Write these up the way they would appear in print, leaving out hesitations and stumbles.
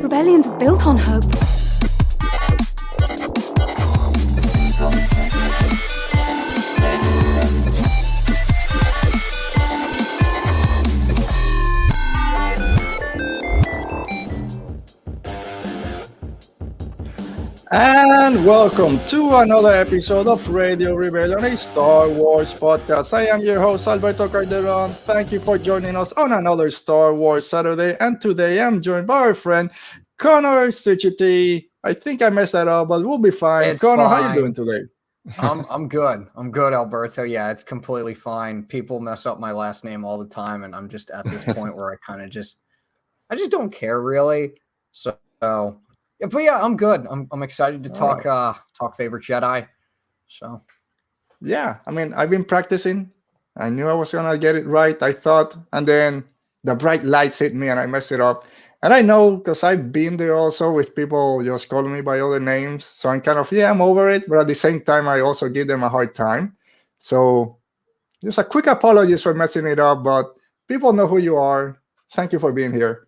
Rebellions are built on hope. And welcome to another episode of Radio Rebellion, a Star Wars podcast. I am your host, Alberto Calderon. Thank you for joining us on another Star Wars Saturday. And today I'm joined by our friend, Conor Cicchitti. I think I messed that up, but we'll be fine. It's Conor, fine. how you doing today? I'm good. I'm good, Alberto. Yeah, it's completely fine. People mess up my last name all the time, and I'm just at this point where I just don't care really. So yeah, but yeah, I'm good. I'm excited to talk favorite Jedi. So yeah, I mean, I've been practicing. I knew I was gonna get it right, I thought, and then the bright lights hit me and I messed it up. And I know because I've been there also with people just calling me by other names. So I'm kind of, I'm over it. But at the same time, I also give them a hard time. So just a quick apologies for messing it up. But people know who you are. Thank you for being here.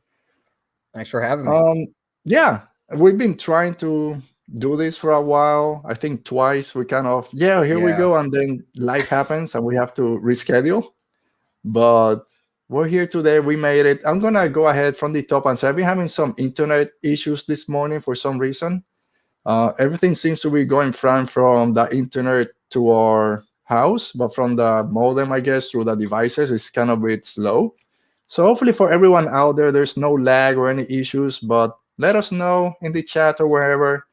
Thanks for having me. Yeah, we've been trying to do this for a while. I think twice we kind of, here we go. And then life happens and we have to reschedule. But we're here today. We made it. I'm going to go ahead from the top and say I've been having some internet issues this morning for some reason. Everything seems to be going from the internet to our house, but from the modem, I guess, through the devices, it's kind of a bit slow. So hopefully for everyone out there, there's no lag or any issues, but let us know in the chat or wherever.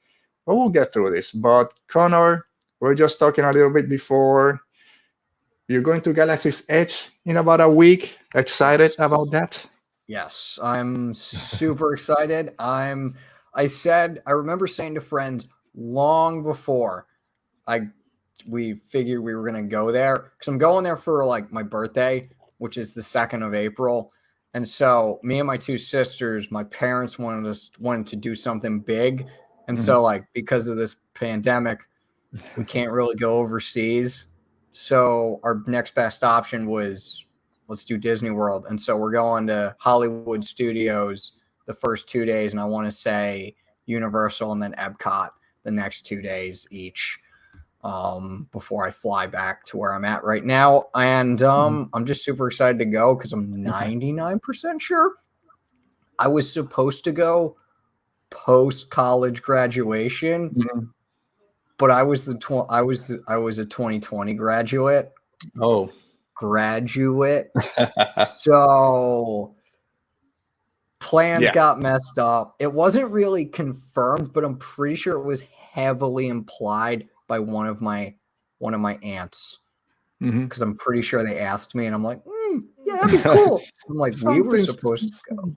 But we'll get through this. But Conor, we're just talking a little bit before. You're going to Galaxy's Edge in about a week. Excited about that? Yes, I'm super excited. I remember saying to friends long before we figured we were going to go there, because I'm going there for like my birthday, which is the 2nd of April. And so me and my two sisters, my parents wanted to do something big. And so like, because of this pandemic, we can't really go overseas. So our next best option was, let's do Disney World. And so we're going to Hollywood Studios the first 2 days. And I want to say Universal and then Epcot the next 2 days each, before I fly back to where I'm at right now. And I'm just super excited to go because I'm 99% sure I was supposed to go post-college graduation. But I was a 2020 graduate. Oh, graduate. So plans got messed up. It wasn't really confirmed, but I'm pretty sure it was heavily implied by one of my aunts. Because I'm pretty sure they asked me, and I'm like, yeah, that'd be cool. I'm like, we were supposed to go.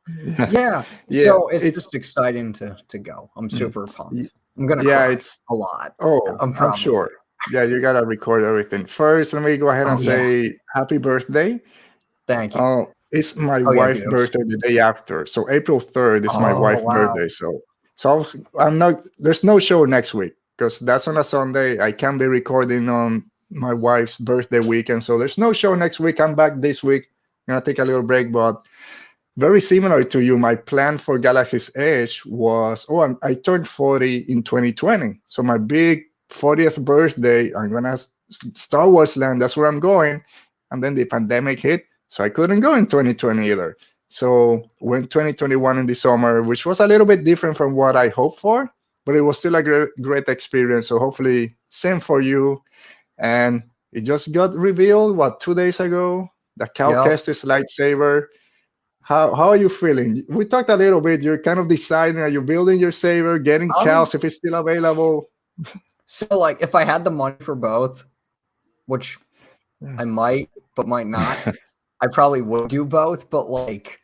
Yeah. So it's just exciting to go. I'm super pumped. I'm gonna cry a lot. Oh, I'm sure. Yeah, you gotta record everything. First, let me go ahead and say happy birthday. Thank you. It's my wife's birthday the day after. So April 3rd is my wife's birthday. So I'm not. There's no show next week because that's on a Sunday. I can't be recording on my wife's birthday weekend. So there's no show next week. I'm back this week. I'm gonna take a little break, but very similar to you, my plan for Galaxy's Edge was, I turned 40 in 2020. So my big 40th birthday, I'm going to Star Wars land. That's where I'm going. And then the pandemic hit. So I couldn't go in 2020 either. So went 2021 in the summer, which was a little bit different from what I hoped for, but it was still a great experience. So hopefully same for you. And it just got revealed, 2 days ago, the Cal Kestis lightsaber. How are you feeling? We talked a little bit. You're kind of deciding, are you building your saber, getting Cal's if it's still available? So, like, if I had the money for both, which I might, but might not, I probably would do both. But, like,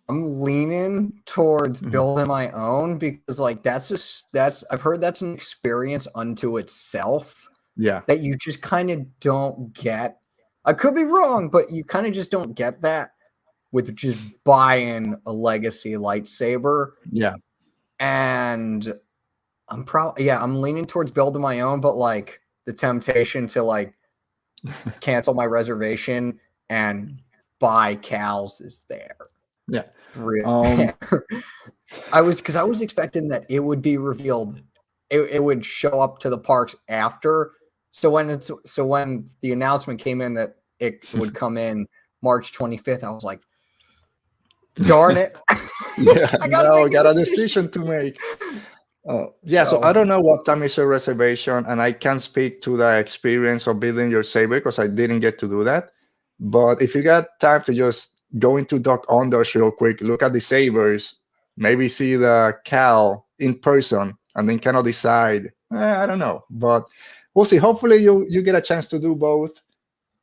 I'm leaning towards building my own because, like, I've heard that's an experience unto itself. Yeah. That you just kind of don't get. I could be wrong, but you kind of just don't get that with just buying a legacy lightsaber. Yeah. And I'm leaning towards building my own, but like the temptation to like cancel my reservation and buy Cal's is there. Yeah. I was expecting that it would be revealed. It would show up to the parks after. So when the announcement came in that it would come in March 25th, I was like, darn it. Yeah, I got a decision to make. So I don't know what time is your reservation, and I can't speak to the experience of building your saber because I didn't get to do that. But if you got time to just go into Doc Ondos real quick, look at the sabers, maybe see the Cal in person, and then kind of decide. I don't know, but we'll see. Hopefully you get a chance to do both.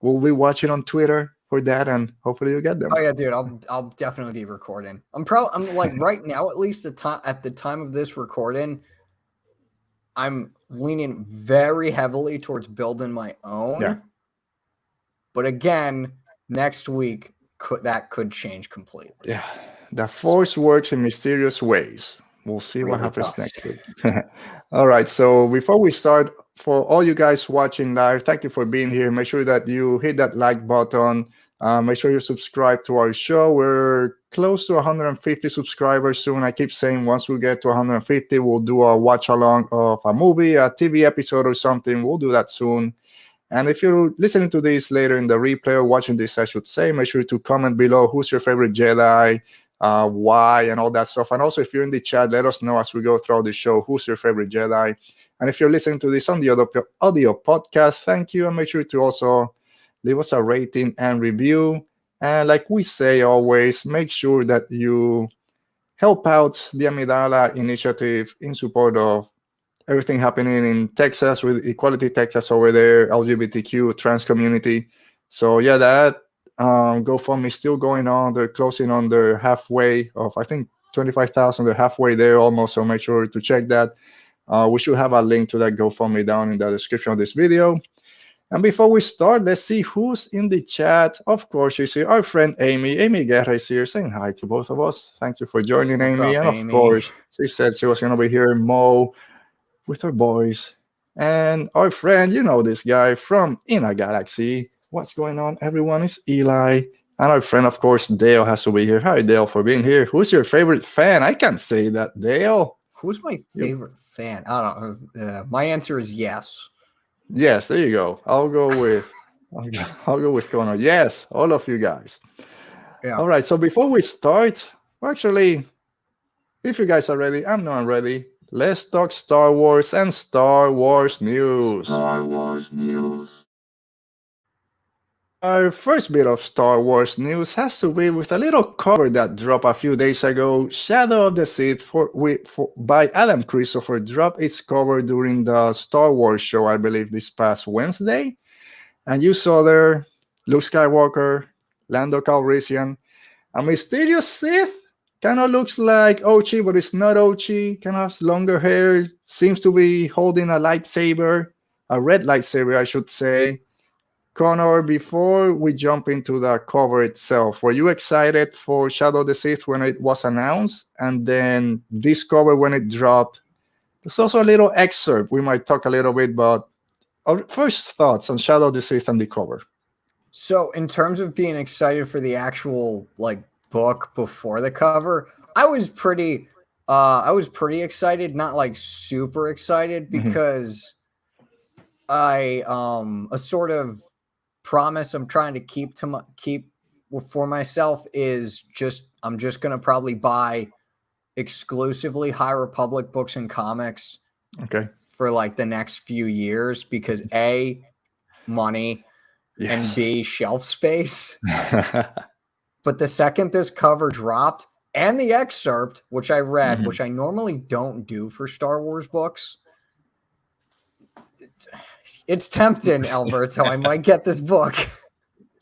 We'll be watching on Twitter for that, and hopefully you get them. Oh yeah, dude, I'll definitely be recording. I'm like right now, at least at the time of this recording, I'm leaning very heavily towards building my own. Yeah. But again, next week that could change completely. Yeah, the Force works in mysterious ways. We'll see what happens next week. All right, so before we start, for all you guys watching live, thank you for being here. Make sure that you hit that like button. Make sure you subscribe to our show. We're close to 150 subscribers soon. I keep saying once we get to 150, we'll do a watch along of a movie, a TV episode or something. We'll do that soon. And if you're listening to this later in the replay or watching this, I should say, make sure to comment below who's your favorite Jedi, why, and all that stuff. And also, if you're in the chat, let us know as we go throughout the show who's your favorite Jedi. And if you're listening to this on the audio podcast, thank you. And make sure to also leave us a rating and review. And like we say always, make sure that you help out the Amidala initiative in support of everything happening in Texas with Equality Texas over there, LGBTQ, trans community. So yeah, that GoFundMe is still going on. They're closing on their halfway of, I think, 25,000. They're halfway there almost. So make sure to check that. We should have a link to that GoFundMe down in the description of this video. And before we start, let's see who's in the chat. Of course, you see our friend Amy. Amy Guerra is here saying hi to both of us. Thank you for joining, Amy. And of course, she said she was going to be here, Mo, with her boys. And our friend, you know this guy from In a Galaxy. What's going on, everyone? It's Eli. And our friend, of course, Dale has to be here. Hi, Dale, for being here. Who's your favorite fan? I can't say that, Dale. Who's my favorite fan? I don't know. My answer is yes. Yes, there you go. I'll go with Conor. Yes, all of you guys. Yeah. All right. So before we start, actually, if you guys are ready, I'm not ready. Let's talk Star Wars and Star Wars news. Star Wars news. Our first bit of Star Wars news has to be with a little cover that dropped a few days ago. Shadow of the Sith by Adam Christopher dropped its cover during the Star Wars show, I believe, this past Wednesday. And you saw there Luke Skywalker, Lando Calrissian, a mysterious Sith. Kind of looks like Ochi, but it's not Ochi. Kind of has longer hair. Seems to be holding a lightsaber, a red lightsaber, I should say. Conor, before we jump into the cover itself, were you excited for Shadow of the Sith when it was announced? And then this cover when it dropped? There's also a little excerpt. We might talk a little bit about our first thoughts on Shadow of the Sith and the cover. So in terms of being excited for the actual book before the cover, I was pretty excited, not like super excited, because I a sort of promise I'm trying to keep for myself is I'm just gonna probably buy exclusively High Republic books and comics for like the next few years, because A, money, and B, shelf space. But the second this cover dropped and the excerpt, which I read, which I normally don't do for Star Wars books, it's tempting, Alberto. I might get this book.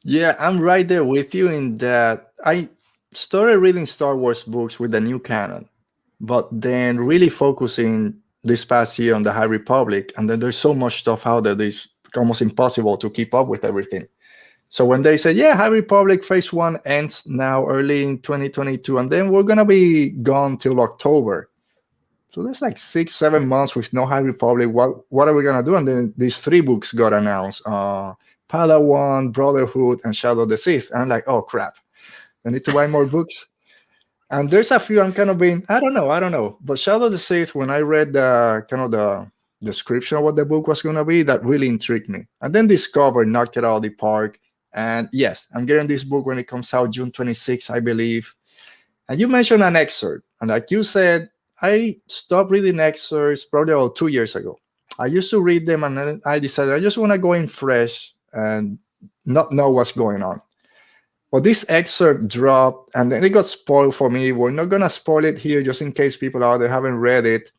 Yeah, I'm right there with you in that I started reading Star Wars books with the new canon, but then really focusing this past year on the High Republic. And then there's so much stuff out there that it's almost impossible to keep up with everything. So when they said, yeah, High Republic Phase 1 ends now early in 2022, and then we're going to be gone till October. So there's like 6-7 months with no High Republic. What are we going to do? And then these 3 books got announced, Padawan, Brotherhood, and Shadow of the Sith. And I'm like, oh, crap. I need to buy more books. And there's a few I'm kind of being, I don't know. But Shadow of the Sith, when I read the kind of the description of what the book was going to be, that really intrigued me. And then Discover knocked it out of the park. And yes, I'm getting this book when it comes out June 26th, I believe. And you mentioned an excerpt. And like you said, I stopped reading excerpts probably about 2 years ago. I used to read them and then I decided I just want to go in fresh and not know what's going on. Well, this excerpt dropped and then it got spoiled for me. We're not going to spoil it here just in case people out there haven't read it.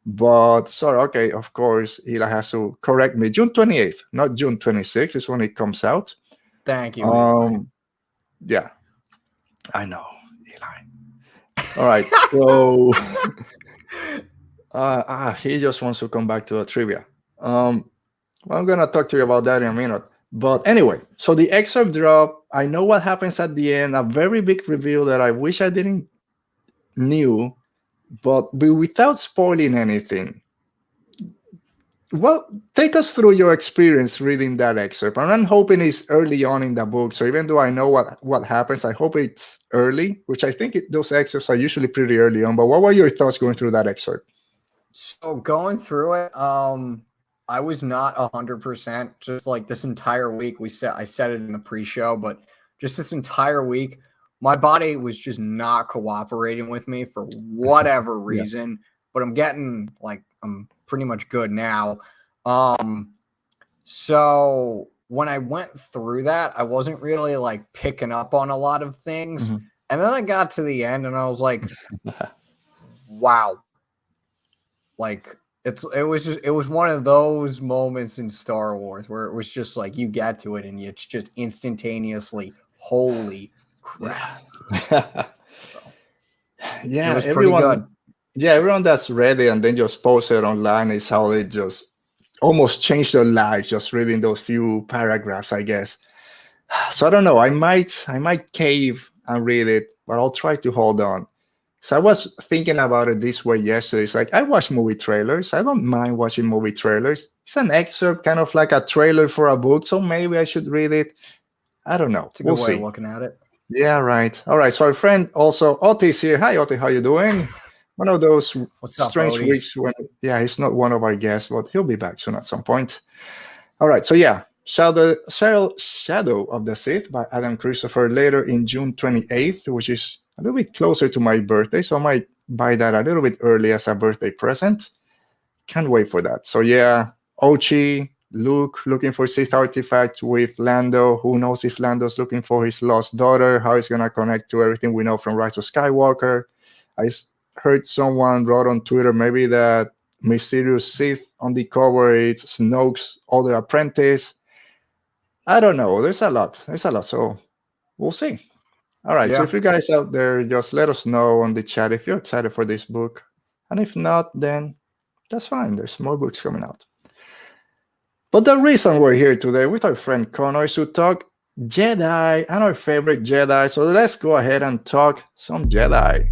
But sorry, okay, of course, Eli has to correct me. June 28th, not June 26th is when it comes out. Thank you. Yeah, I know, Eli. All right, so he just wants to come back to the trivia. Well, I'm going to talk to you about that in a minute. But anyway, so the excerpt drop. I know what happens at the end. A very big reveal that I wish I didn't knew, but without spoiling anything. Well, take us through your experience reading that excerpt. And I'm hoping it's early on in the book. So even though I know what happens, I hope it's early, which I think those excerpts are usually pretty early on. But what were your thoughts going through that excerpt? So going through it, I was not 100%. Just like this entire week, I said it in the pre-show, but just this entire week, my body was just not cooperating with me for whatever reason. Yeah. But I'm pretty much good now. So when I went through that, I wasn't really like picking up on a lot of things. Mm-hmm. And then I got to the end and I was like, wow. Like it was one of those moments in Star Wars where it was just like you get to it and it's just instantaneously holy crap. Yeah, it was pretty good. Yeah, everyone that's read it and then just posted it online is how it just almost changed their life just reading those few paragraphs, I guess. So I don't know. I might cave and read it, but I'll try to hold on. So I was thinking about it this way yesterday. It's like I watch movie trailers. I don't mind watching movie trailers. It's an excerpt, kind of like a trailer for a book. So maybe I should read it. I don't know. It's a good way of looking at it. Yeah, right. All right. So our friend also, Oti's here. Hi, Oti. How you doing? One of those strange weeks when, he's not one of our guests, but he'll be back soon at some point. All right. So yeah, Shadow of the Sith by Adam Christopher later in June 28th, which is a little bit closer to my birthday. So I might buy that a little bit early as a birthday present. Can't wait for that. So yeah, Ochi, Luke looking for Sith artifact with Lando. Who knows if Lando's looking for his lost daughter, how it's going to connect to everything we know from Rise of Skywalker. I heard someone wrote on Twitter maybe that mysterious Sith on the cover, it's Snoke's older apprentice. I don't know. There's a lot. So we'll see. All right. Yeah. So if you guys out there, just let us know on the chat if you're excited for this book. And if not, then that's fine. There's more books coming out. But the reason we're here today with our friend Conor is to talk Jedi and our favorite Jedi. So let's go ahead and talk some Jedi.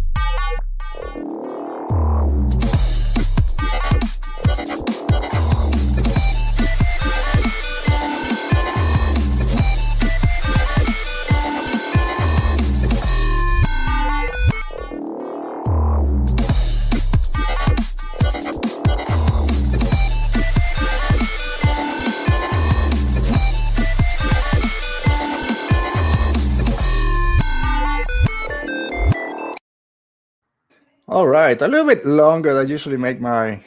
All right, a little bit longer than I usually make my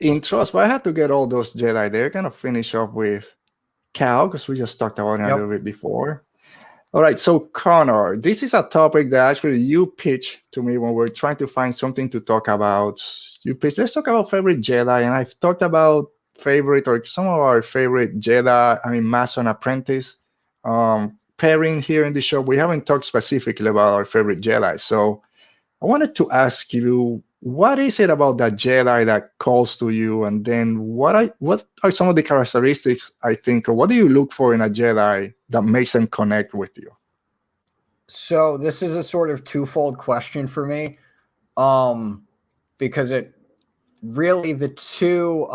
intros, but I had to get all those Jedi there. Kind of finish off with Cal, because we just talked about it a little bit before. All right, so Conor, this is a topic that actually you pitched to me when we're trying to find something to talk about. You pitched, let's talk about favorite Jedi, and I've talked about some of our favorite Jedi, Master and Apprentice pairing here in the show. We haven't talked specifically about our favorite Jedi, so I wanted to ask you, what is it about that Jedi that calls to you? And then what are some of the characteristics, I think, or what do you look for in a Jedi that makes them connect with you? So this is a sort of twofold question for me, because it really the two,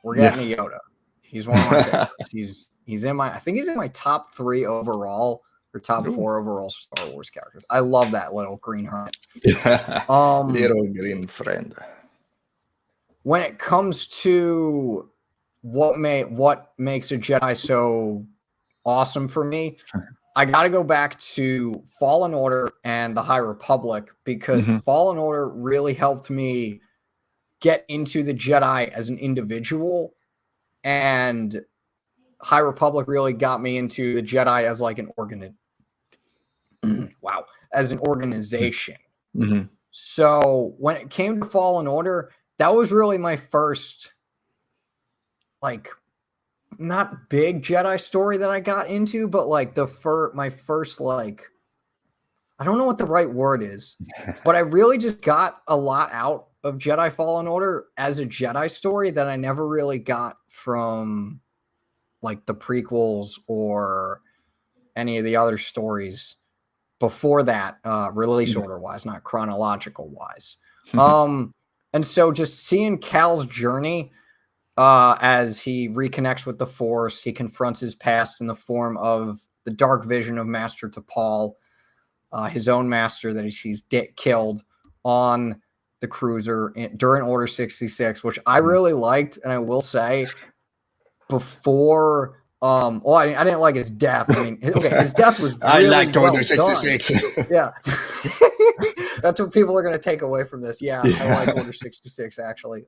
we're getting a Yoda. He's one of my favorites. He's in my, I think he's in my top 3 overall. or top Ooh. 4 overall Star Wars characters. I love that little green hermit. Little green friend. When it comes to what makes a Jedi so awesome for me, I got to go back to Fallen Order and the High Republic, because Fallen Order really helped me get into the Jedi as an individual, and High Republic really got me into the Jedi as like an as an organization. So when it came to Fallen Order, that was really my first, like, not big Jedi story that I got into, but like my first, like, I don't know what the right word is, but I really just got a lot out of Jedi Fallen Order as a Jedi story that I never really got from like the prequels or any of the other stories before that, release order wise, not chronological wise. And so just seeing Cal's journey, as he reconnects with the Force, he confronts his past in the form of the dark vision of Master T'Pol, his own master that he sees get killed on the cruiser during Order 66, which I really liked. And I will say, before, I didn't like his death. I mean, okay, his death was really I liked well Order 66. done. Yeah. That's what people are going to take away from this. Yeah, I like Order 66, actually.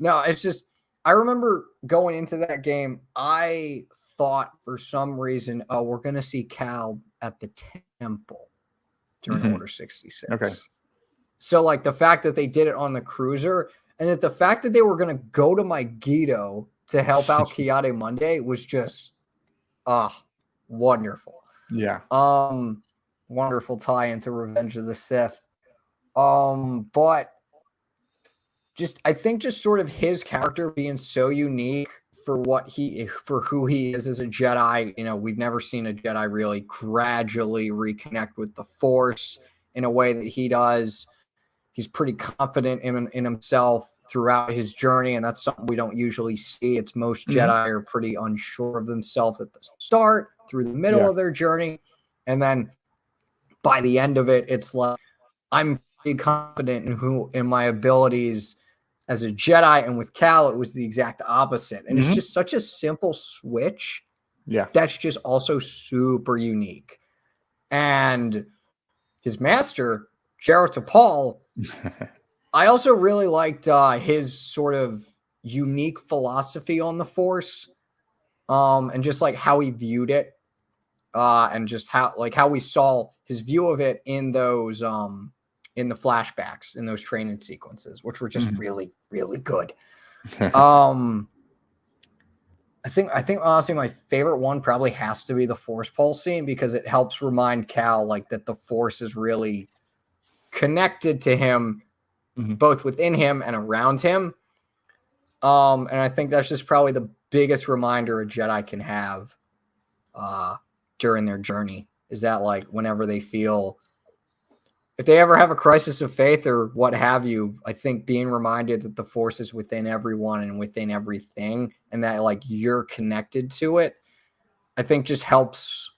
No, it's just, I remember going into that game, I thought for some reason, we're going to see Cal at the temple during Order 66. Okay. So, like, the fact that they did it on the cruiser, and that the fact that they were going to go to Megiddo to help out Ki-Adi-Mundi was just, wonderful. Yeah. Wonderful tie into Revenge of the Sith. But just, I think just sort of his character being so unique for who he is as a Jedi. You know, we've never seen a Jedi really gradually reconnect with the Force in a way that he does. He's pretty confident in himself throughout his journey, and that's something we don't usually see. It's most Jedi are pretty unsure of themselves at the start, through the middle of their journey, and then by the end of it, it's like, I'm pretty confident in my abilities as a Jedi. And with Cal, it was the exact opposite. And it's just such a simple switch. Yeah. That's just also super unique. And his master, Jareth T'Pol, I also really liked his sort of unique philosophy on the Force, and just like how he viewed it, and just how we saw his view of it in those in the flashbacks, in those training sequences, which were just really, really good. I think honestly my favorite one probably has to be the Force Pulse scene, because it helps remind Cal like that the Force is really connected to him, both within him and around him. And I think that's just probably the biggest reminder a Jedi can have during their journey, is that like whenever they feel, if they ever have a crisis of faith or what have you, I think being reminded that the Force is within everyone and within everything, and that like you're connected to it, I think just helps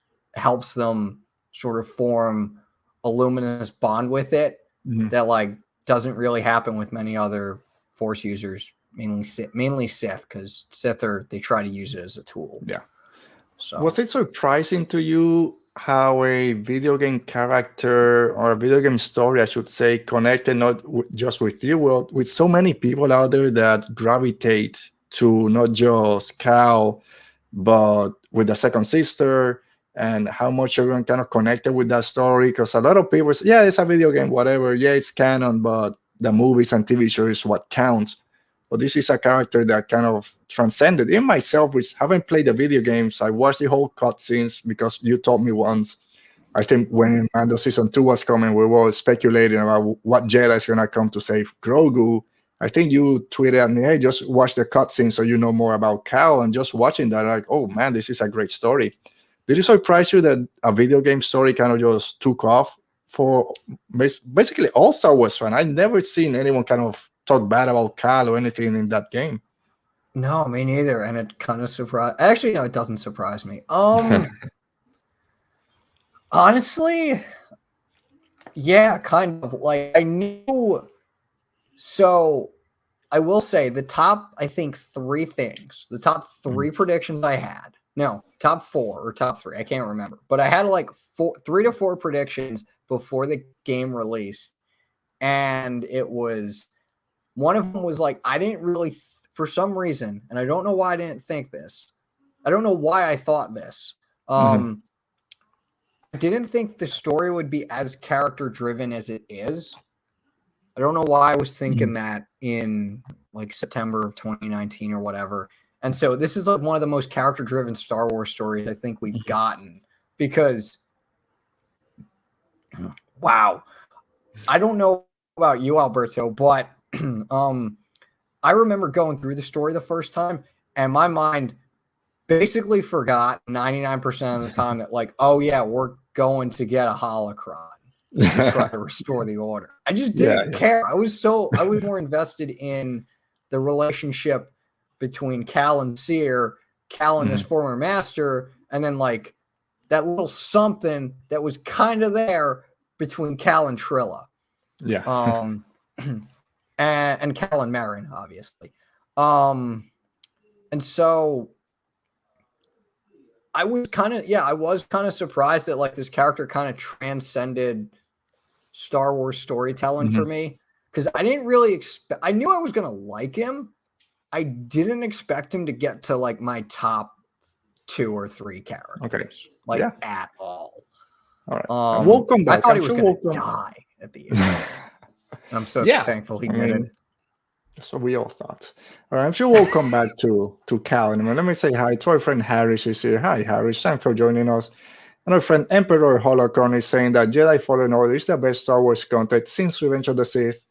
them sort of form a luminous bond with it that like doesn't really happen with many other Force users, mainly Sith, because Sith they try to use it as a tool. Yeah. So was it surprising to you how a video game character, or a video game story, I should say, connected not just with you, well, with so many people out there that gravitate to not just Cal, but with the second sister, and how much everyone kind of connected with that story? Because a lot of people say, yeah, it's a video game, whatever. Yeah, it's canon, but the movies and TV shows is what counts. But this is a character that kind of transcended. In myself, which haven't played the video games, I watched the whole cutscenes because you told me once. I think when Mando Season 2 was coming, we were speculating about what Jedi is going to come to save Grogu. I think you tweeted at me, hey, just watch the cutscene so you know more about Cal. And just watching that, like, oh man, this is a great story. Did it surprise you that a video game story kind of just took off for basically all Star Wars fans? I've never seen anyone kind of talk bad about Cal or anything in that game. No, me neither. And it kind of surprised. Actually, no, it doesn't surprise me. Honestly, yeah, kind of. Like I knew. So I will say the top, I think, three things, the top three predictions I had. No, top four or top three. I can't remember. But I had like 3 to 4 predictions before the game released. And it was one of them was like, I didn't really, for some reason, and I don't know why I didn't think this. I don't know why I thought this. I didn't think the story would be as character driven as it is. I don't know why I was thinking that in like September of 2019 or whatever. And so this is like one of the most character driven Star Wars stories I think we've gotten because, wow, I don't know about you, Alberto, but I remember going through the story the first time and my mind basically forgot 99% of the time that like, oh yeah, we're going to get a holocron to try to restore the order. I just didn't care. I was more invested in the relationship between Cal and Seer, Cal and his former master, and then like that little something that was kind of there between Cal and Trilla. Yeah. And Cal and Marin, obviously. And so I was kind of surprised that like this character kind of transcended Star Wars storytelling for me because I didn't really expect. I knew I was gonna like him. I didn't expect him to get to like my top 2 or 3 characters, at all. All right, and we'll come back. I thought he was gonna die at the end. And I'm so thankful he didn't. That's what we all thought. All right, I'm sure we'll come back to Cal. And let me say hi to our friend Harris is here. Hi, Harris. Thanks for joining us. And our friend Emperor Holocron is saying that Jedi Fallen Order is the best Star Wars content since Revenge of the Sith.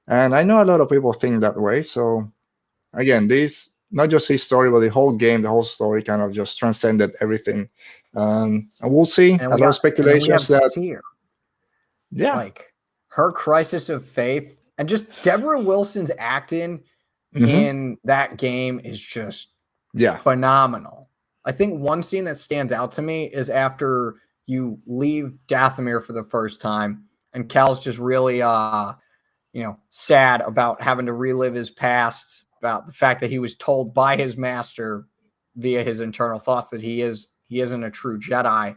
And I know a lot of people think that way. So, again, this, not just his story, but the whole game, the whole story kind of just transcended everything. And we'll see. A lot of speculations that... Seer. Yeah. Like, her crisis of faith and just Deborah Wilson's acting in that game is just phenomenal. I think one scene that stands out to me is after you leave Dathomir for the first time and Cal's just really sad about having to relive his past, about the fact that he was told by his master via his internal thoughts that he isn't a true Jedi.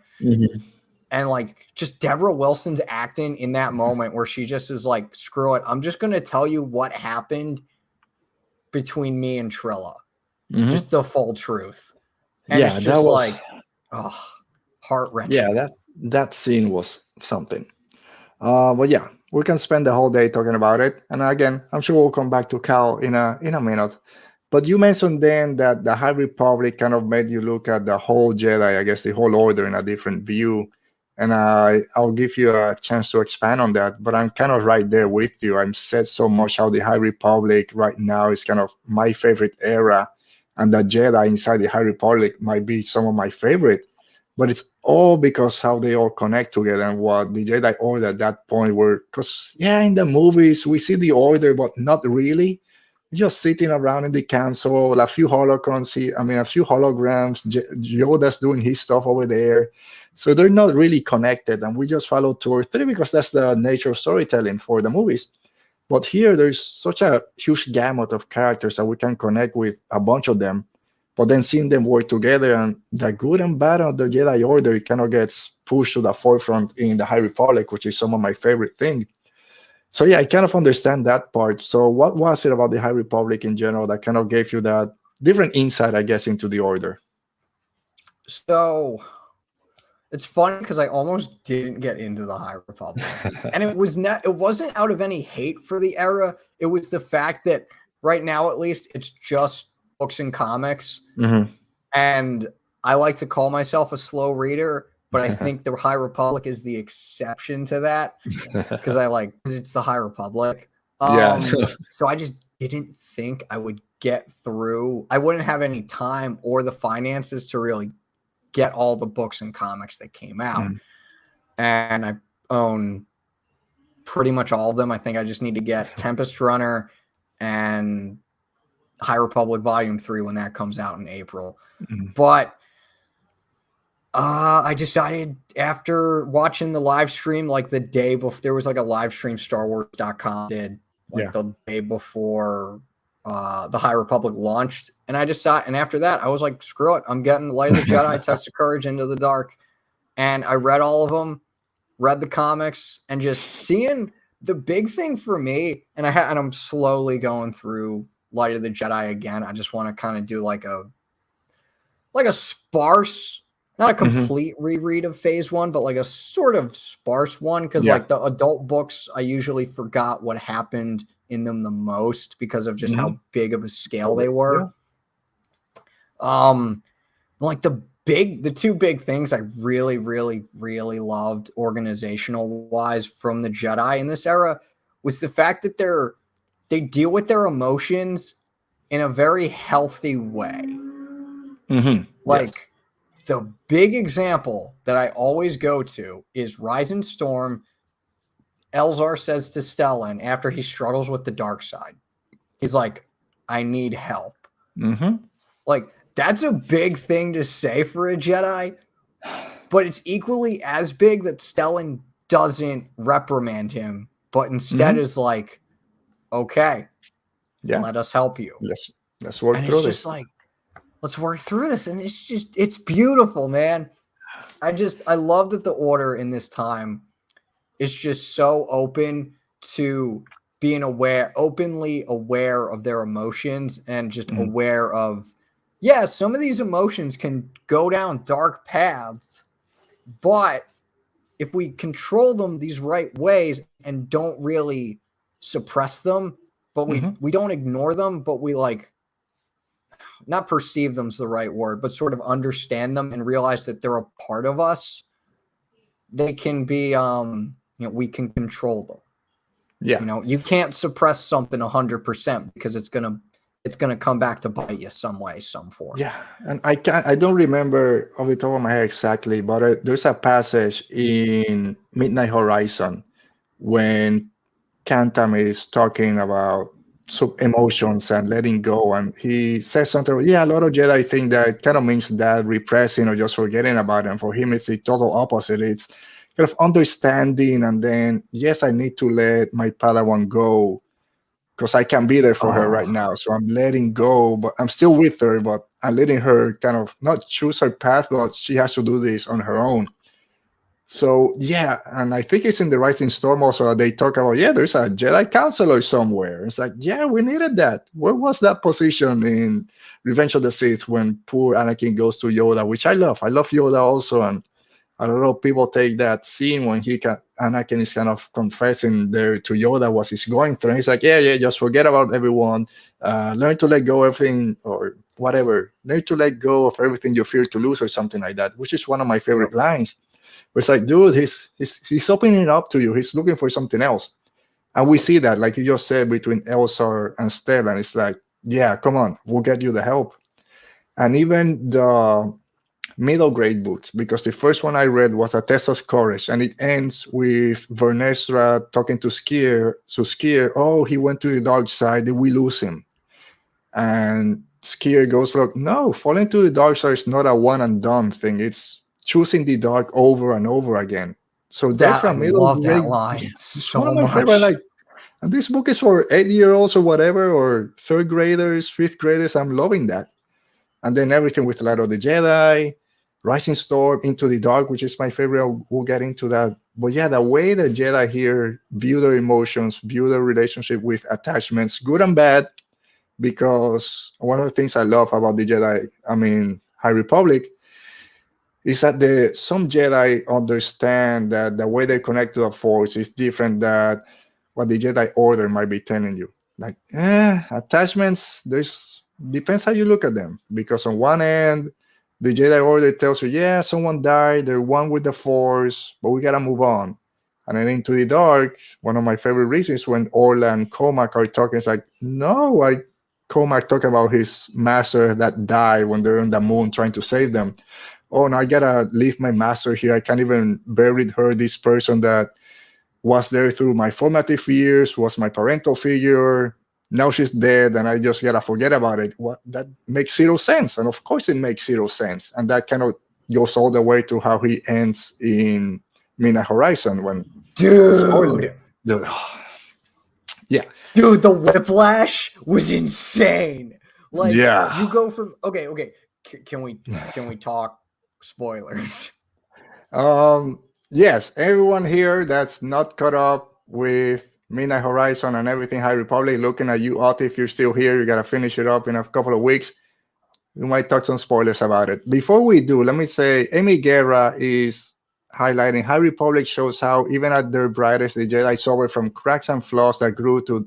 And like just Deborah Wilson's acting in that moment where she just is like, screw it, I'm just going to tell you what happened between me and Trilla. Just the full truth. And it's just like, heart-wrenching. Yeah, that scene was something. But yeah, we can spend the whole day talking about it. And again, I'm sure we'll come back to Cal in a minute. But you mentioned then that the High Republic kind of made you look at the whole Jedi, I guess the whole order in a different view. And I'll give you a chance to expand on that. But I'm kind of right there with you. I'm said so much how the High Republic right now is kind of my favorite era. And the Jedi inside the High Republic might be some of my favorite. But it's all because how they all connect together and what the Jedi Order at that point were. Because, in the movies, we see the Order, but not really. Just sitting around in the council, a few holograms here. A few holograms. Yoda's doing his stuff over there. So they're not really connected. And we just follow 2 or 3 because that's the nature of storytelling for the movies. But here, there's such a huge gamut of characters that we can connect with a bunch of them. But then seeing them work together and the good and bad of the Jedi Order kind of gets pushed to the forefront in the High Republic, which is some of my favorite things. So yeah, I kind of understand that part. So what was it about the High Republic in general that kind of gave you that different insight, I guess, into the Order? So it's funny because I almost didn't get into the High Republic. And it wasn't out of any hate for the era. It was the fact that right now, at least, it's just books and comics. And I like to call myself a slow reader, but I think the High Republic is the exception to that because it's the High Republic. So I just didn't think I would get through. I wouldn't have any time or the finances to really get all the books and comics that came out. And I own pretty much all of them. I think I just need to get Tempest Runner and High Republic Volume 3 when that comes out in April. But I decided after watching the live stream, like the day before, there was like a live stream StarWars.com did like the day before the High Republic launched. And I decided, and after that, I was like, screw it. I'm getting Light of the Jedi, Test of Courage, Into the Dark. And I read all of them, read the comics, and just seeing the big thing for me. And I'm slowly going through Light of the Jedi again. I just want to kind of do like a sparse, not a complete reread of Phase 1, but like a sort of sparse one. Because like the adult books, I usually forgot what happened in them the most because of just how big of a scale they were. Like the two big things I really, really, really loved organizational wise from the Jedi in this era was the fact that they deal with their emotions in a very healthy way. Like the big example that I always go to is Rise and Storm. Elzar says to Stellan after he struggles with the dark side, he's like, I need help. Like, that's a big thing to say for a Jedi, but it's equally as big that Stellan doesn't reprimand him, but instead is like, okay, let us help you. Let's work through this. Just like, let's work through this. And it's beautiful, man. I love that the Order in this time is just so open to being openly aware of their emotions and just aware of, some of these emotions can go down dark paths, but if we control them these right ways and don't really suppress them, but we don't ignore them, but we like, not perceive them's the right word, but sort of understand them and realize that they're a part of us, they can be, we can control them. You can't suppress something 100% because it's gonna come back to bite you some way, some form. And I don't remember off the top of my head exactly, but there's a passage in Midnight Horizon when Kantam is talking about emotions and letting go, and he says something. A lot of Jedi think that kind of means that repressing or just forgetting about it. And for him, it's the total opposite. It's kind of understanding, and then I need to let my Padawan go because I can be there for her right now. So I'm letting go, but I'm still with her, but I'm letting her kind of not choose her path, but she has to do this on her own. So, and I think it's in the Rising Storm also that they talk about, there's a Jedi counselor somewhere. It's like, we needed that. Where was that position in Revenge of the Sith when poor Anakin goes to Yoda, which I love. I love Yoda also, and a lot of people take that scene when Anakin is kind of confessing there to Yoda what he's going through. And he's like, just forget about everyone. Learn to let go of everything or whatever. Learn to let go of everything you fear to lose or something like that, which is one of my favorite lines. Where it's like, dude, he's opening it up to you. He's looking for something else. And we see that, like you just said, between Elzar and Stellan. It's like, come on, we'll get you the help. And even the middle grade books, because the first one I read was A Test of Courage, and it ends with Vernestra talking to Skier. So Skier, he went to the dark side. Did we lose him? And Skier goes, look, no, falling to the dark side is not a one and done thing. It's choosing the dark over and over again. So that from middle grade, that line it's one of my favorite. Like, and this book is for 8-year-olds or whatever, or 3rd graders, 5th graders. I'm loving that. And then everything with Light of the Jedi, Rising Storm, Into the Dark, which is my favorite. We'll get into that. But the way the Jedi here view their emotions, view their relationship with attachments, good and bad, because one of the things I love about the Jedi, High Republic, is that some Jedi understand that the way they connect to the Force is different than what the Jedi Order might be telling you. Like, attachments, depends how you look at them. Because on one end, the Jedi Order tells you, someone died, they're one with the Force, but we gotta move on. And then Into the Dark, one of my favorite reasons when Orla and Comac are talking, it's like, no, Comac talking about his master that died when they're on the moon trying to save them. Oh, no, I gotta leave my master here. I can't even bury her, this person that was there through my formative years, was my parental figure. Now she's dead, and I just gotta forget about it. That makes zero sense. And of course it makes zero sense. And that kind of goes all the way to how he ends in Midnight Horizon when dude. Yeah. Dude, the whiplash was insane. Like, Yeah. you go from okay. Can we talk spoilers? Yes, everyone here that's not caught up with Midnight Horizon and everything High Republic, looking at you, Otto. If you're still here, you gotta finish it up in a couple of weeks. We might talk some spoilers about it. Before we do, let me say Amy Guerra is highlighting High Republic shows how even at their brightest, the Jedi suffer from cracks and flaws that grew to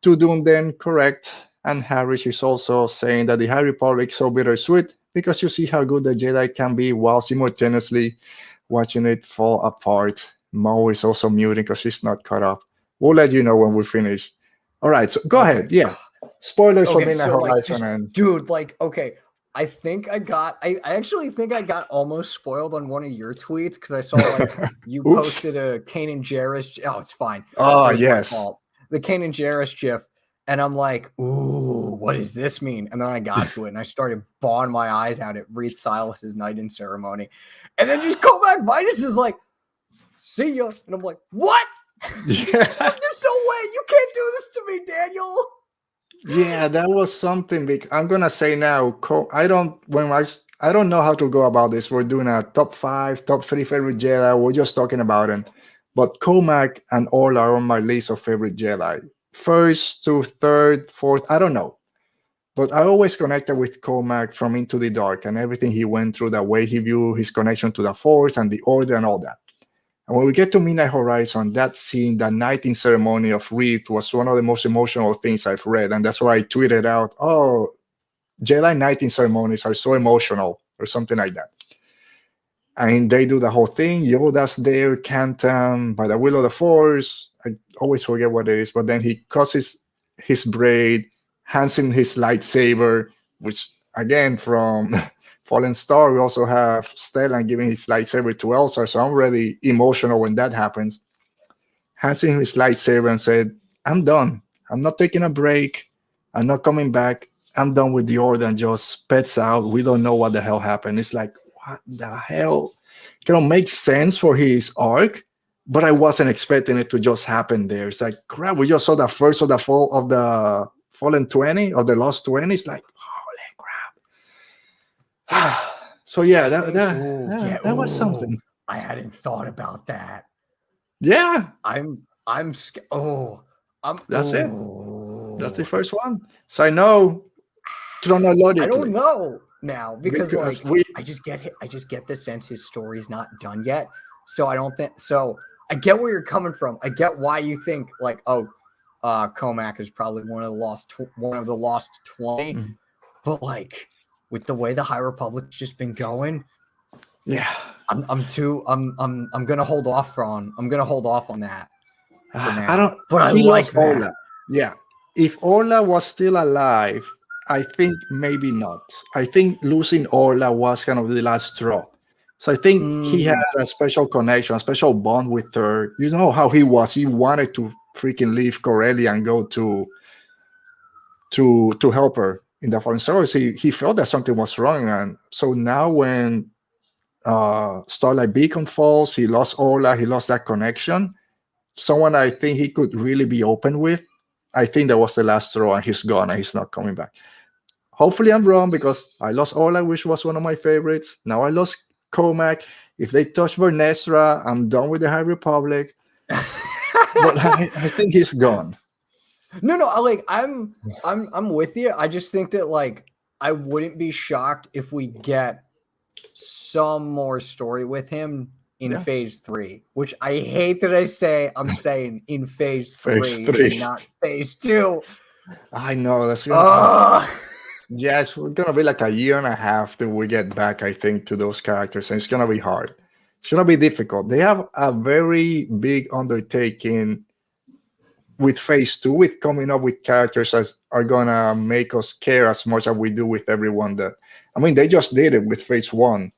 doom them correct. And Harris is also saying that the High Republic is so bittersweet because you see how good the Jedi can be while simultaneously watching it fall apart. Mo is also muting because she's not caught up. We'll let you know when we finish. All right, so go ahead. Yeah. Spoilers for Midnight Horizon. And dude, like, okay. I actually think I got almost spoiled on one of your tweets because I saw like you posted a Kanan Jarrus. Oh, it's fine. Oh, yes. The Kanan Jarrus gif. And I'm like, ooh, what does this mean? And then I got to it and I started bawling my eyes out at Reed Silas's Knight in Ceremony. And then just Comac Vitus is like, see ya. And I'm like, what? Yeah. There's no way. You can't do this to me, Daniel. Yeah, that was something big. I'm gonna say now, I don't know how to go about this. We're doing a top 5, top 3 favorite Jedi. We're just talking about it. But Comac and Orla are on my list of favorite Jedi. First to third, fourth, I don't know. But I always connected with Comac from Into the Dark and everything he went through, the way he viewed his connection to the Force and the Order and all that. And when we get to Midnight Horizon, that scene, the Knight in Ceremony of Reed was one of the most emotional things I've read. And that's why I tweeted out, oh, Jedi Knight in Ceremonies are so emotional or something like that. And they do the whole thing. Yoda's there, Canton, by the will of the Force. I always forget what it is. But then he cuts his braid, hands him his lightsaber, which, again, from Fallen Star, we also have Stellan giving his lightsaber to Elsa. So I'm really emotional when that happens. Hands him his lightsaber and said, I'm done. I'm not taking a break. I'm not coming back. I'm done with the Order, and just spits out. We don't know what the hell happened. It's like, what the hell? It kind of makes sense for his arc, but I wasn't expecting it to just happen there. It's like, crap, we just saw the first of the fall of the Fallen 20, of the Lost 20. It's like, holy crap. So yeah, that was something. I hadn't thought about that. Yeah. That's it. That's the first one. So I know chronologically. I don't know now because I just get the sense his story's not done yet. So I don't think so. I get where you're coming from. I get why you think like, Comac is probably one of the lost 20. Mm-hmm. But like with the way the High Republic's just been going, yeah, I'm gonna hold off on that. I don't. But I like that. Orla. Yeah, if Orla was still alive, I think maybe not. I think losing Orla was kind of the last straw. So I think he had a special connection, a special bond with her. You know how he was. He wanted to freaking leave Corellia and go to help her in the Fallen Stars. He felt that something was wrong. And so now when Starlight Beacon falls, he lost Orla, he lost that connection. Someone I think he could really be open with. I think that was the last straw, and he's gone and he's not coming back. Hopefully I'm wrong, because I lost Orla, which was one of my favorites. Now I lost Comac. If they touch Vernestra, I'm done with the High Republic. But I think he's gone. No, like I'm with you. I just think that like I wouldn't be shocked if we get some more story with him in phase 3, which I hate that I'm saying in phase 3 and not phase 2. I know that's yes, we're gonna be like a year and a half till we get back, I think, to those characters, and it's gonna be hard. It's gonna be difficult. They have a very big undertaking with phase 2, with coming up with characters that are gonna make us care as much as we do with everyone. They just did it with phase 1.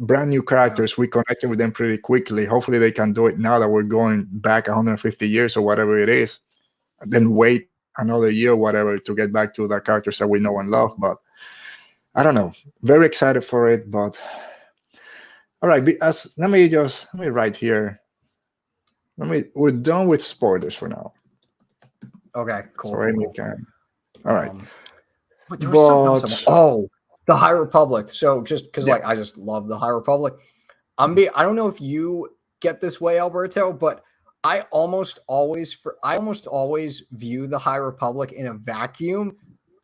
Brand new characters, we connected with them pretty quickly. Hopefully they can do it now that we're going back 150 years or whatever it is, and then wait another year or whatever to get back to the characters that we know and love. But I don't know, very excited for it, but All right, let me write here. We're done with spoilers for now. Okay, cool. So Amy can. All right. But there was something else. The High Republic. So just because I just love the High Republic. I don't know if you get this way, Alberto, but I almost always view the High Republic in a vacuum.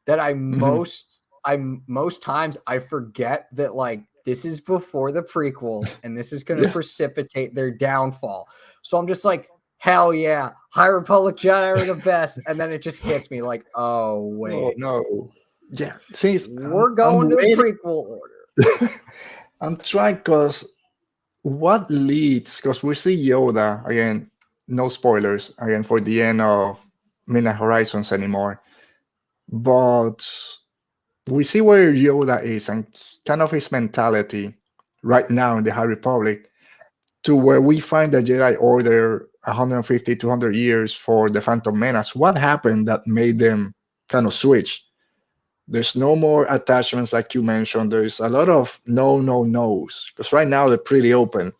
That most times I forget that like this is before the prequels and this is going to precipitate their downfall. So I'm just like, hell yeah, High Republic Jedi are the best, and then it just hits me like, oh wait, oh no, yeah, we're going to the prequel order. I'm trying because we see Yoda again. No spoilers again for the end of Midnight Horizons anymore, but we see where Yoda is and kind of his mentality right now in the High Republic, to where we find the Jedi Order 150, 200 years for the Phantom Menace. What happened that made them kind of switch? There's no more attachments like you mentioned. There's a lot of no's, because right now they're pretty open.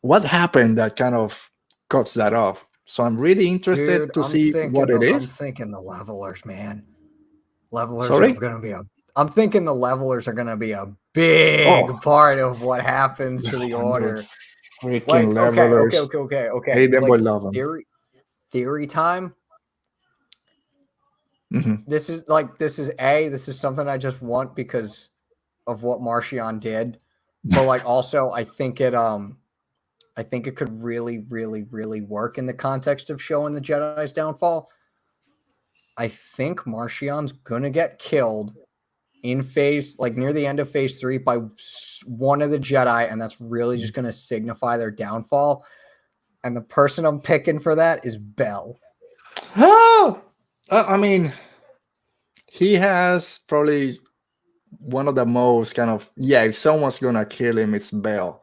What happened that kind of cuts that off? So I'm really interested to see what it is. I'm thinking the levelers, man. Levelers Sorry? are going to be I'm thinking the levelers are going to be a big part of what happens to the Order. Freaking levelers. Okay. Hate them or love them. Theory time. Mm-hmm. This is something I just want because of what Marchion did, but like also I think it could really, really, really work in the context of showing the Jedi's downfall. I think Marchion's gonna get killed in near the end of phase 3 by one of the Jedi, and that's really just gonna signify their downfall. And the person I'm picking for that is Bell. Oh, I mean, he has probably one of the most kind of if someone's gonna kill him, it's Bell.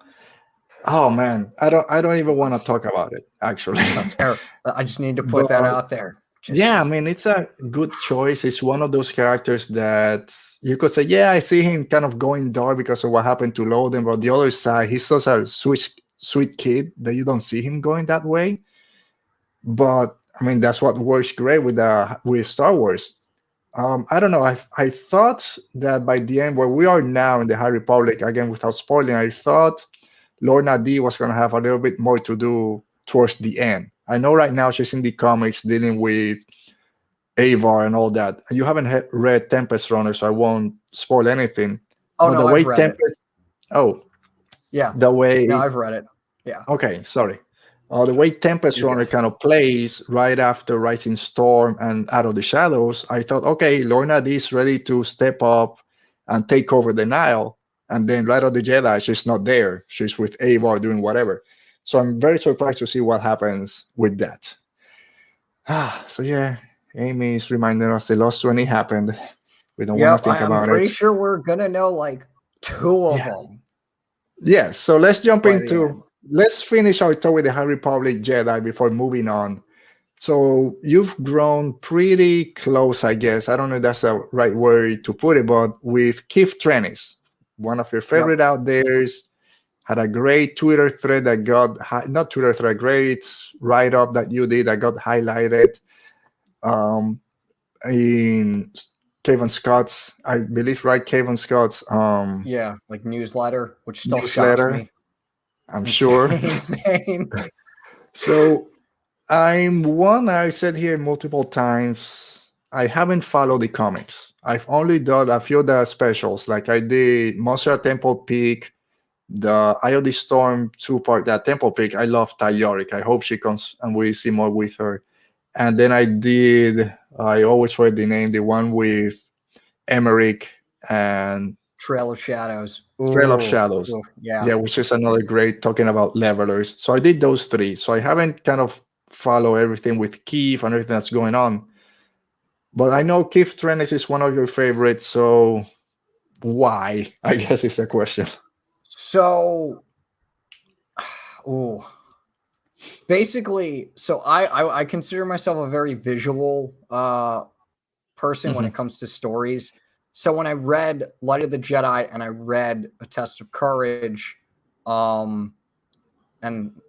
Oh man, I don't even want to talk about it. Actually, that's fair. I just need to put that out there. I mean, it's a good choice. It's one of those characters that you could say, I see him kind of going dark because of what happened to Loden, but on the other side, he's such a sweet kid that you don't see him going that way. But I mean, that's what works great with Star Wars. I don't know. I thought that by the end, where we are now in the High Republic, again without spoiling, I thought Lorna D was going to have a little bit more to do towards the end. I know right now she's in the comics dealing with Avar and all that. You haven't read Tempest Runner, so I won't spoil anything. Oh, but no, I've read it. Oh, yeah. The way. No, I've read it. Yeah. Okay, sorry. The way Tempest Runner kind of plays right after Rising Storm and Out of the Shadows, I thought, okay, Lorna D is ready to step up and take over the Nile. And then Light of the Jedi, she's not there. She's with Avar doing whatever. So I'm very surprised to see what happens with that. So yeah, Amy's reminding us the Lost 20 happened. We don't want to think about it. I'm pretty sure we're going to know like 2 of them. Yes, so let's jump into... Let's finish our talk with the High Republic Jedi before moving on. So you've grown pretty close, I guess. I don't know if that's the right word to put it, but with Keith Trennis, one of your favorite out there, had a great Twitter thread that got, not Twitter thread, great write-up that you did that got highlighted in Kevin Scott's, I believe, right? Kevin Scott's like newsletter, which still shocks me. I'm sure. Insane. So I said here multiple times, I haven't followed the comics. I've only done a few of the specials, like I did Monster at Temple Peak, the Eye of the Storm 2-part, that Temple Peak. I love Ty Yorick. I hope she comes and we see more with her. And then I always forget the name, the one with Emmerich and Trail of Shadows. Trail of Shadows. Ooh, yeah, which is another great talking about levelers. So I did those 3. So I haven't kind of followed everything with Keith and everything that's going on. But I know Keith Trennis is one of your favorites. So why? I guess is the question. So, basically, so I consider myself a very visual person when it comes to stories. So when I read Light of the Jedi and I read A Test of Courage, and and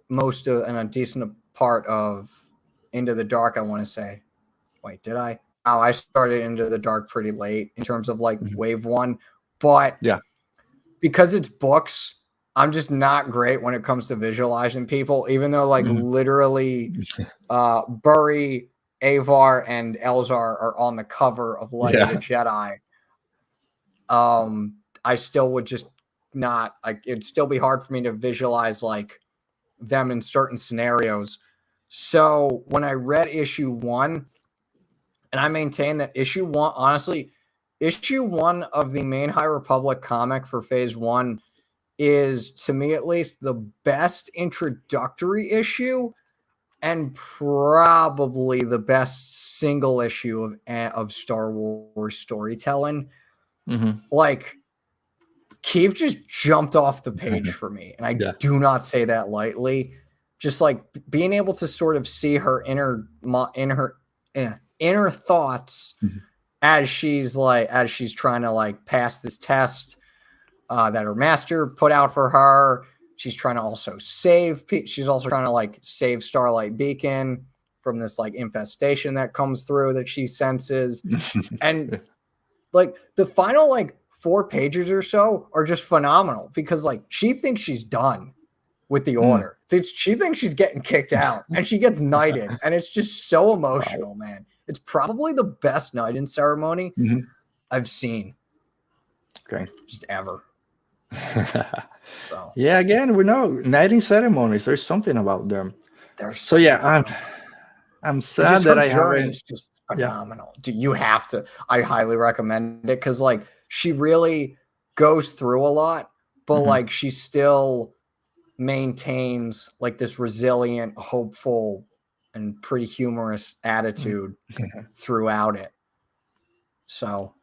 a decent part of Into the Dark, I want to say. Wait, did I? Oh, I started Into the Dark pretty late in terms of like wave 1, but yeah, because it's books, I'm just not great when it comes to visualizing people, even though like literally Burry, Avar, and Elzar are on the cover of Light of the Jedi. I still would just not like, it'd still be hard for me to visualize like them in certain scenarios. So when I read issue 1, and I maintain that issue 1, honestly, issue 1 of the main High Republic comic for phase 1 is, to me at least, the best introductory issue and probably the best single issue of Star Wars storytelling. Like, Keeve just jumped off the page for me, and I do not say that lightly. Just like being able to sort of see her inner thoughts as she's trying to like pass this test that her master put out for her. She's trying to also she's also trying to like save Starlight Beacon from this like infestation that comes through that she senses. And like the final like 4 pages or so are just phenomenal because like she thinks she's done with the order. She thinks she's getting kicked out and she gets knighted, and it's just so emotional, man. It's probably the best knighting ceremony I've seen. Okay. Just ever. So. Yeah, again, we know knighting ceremonies, there's something about them. So yeah, I'm sad that I haven't. It's just phenomenal. Dude, you have to. I highly recommend it because like she really goes through a lot, but like she still maintains like this resilient, hopeful, and pretty humorous attitude throughout it. So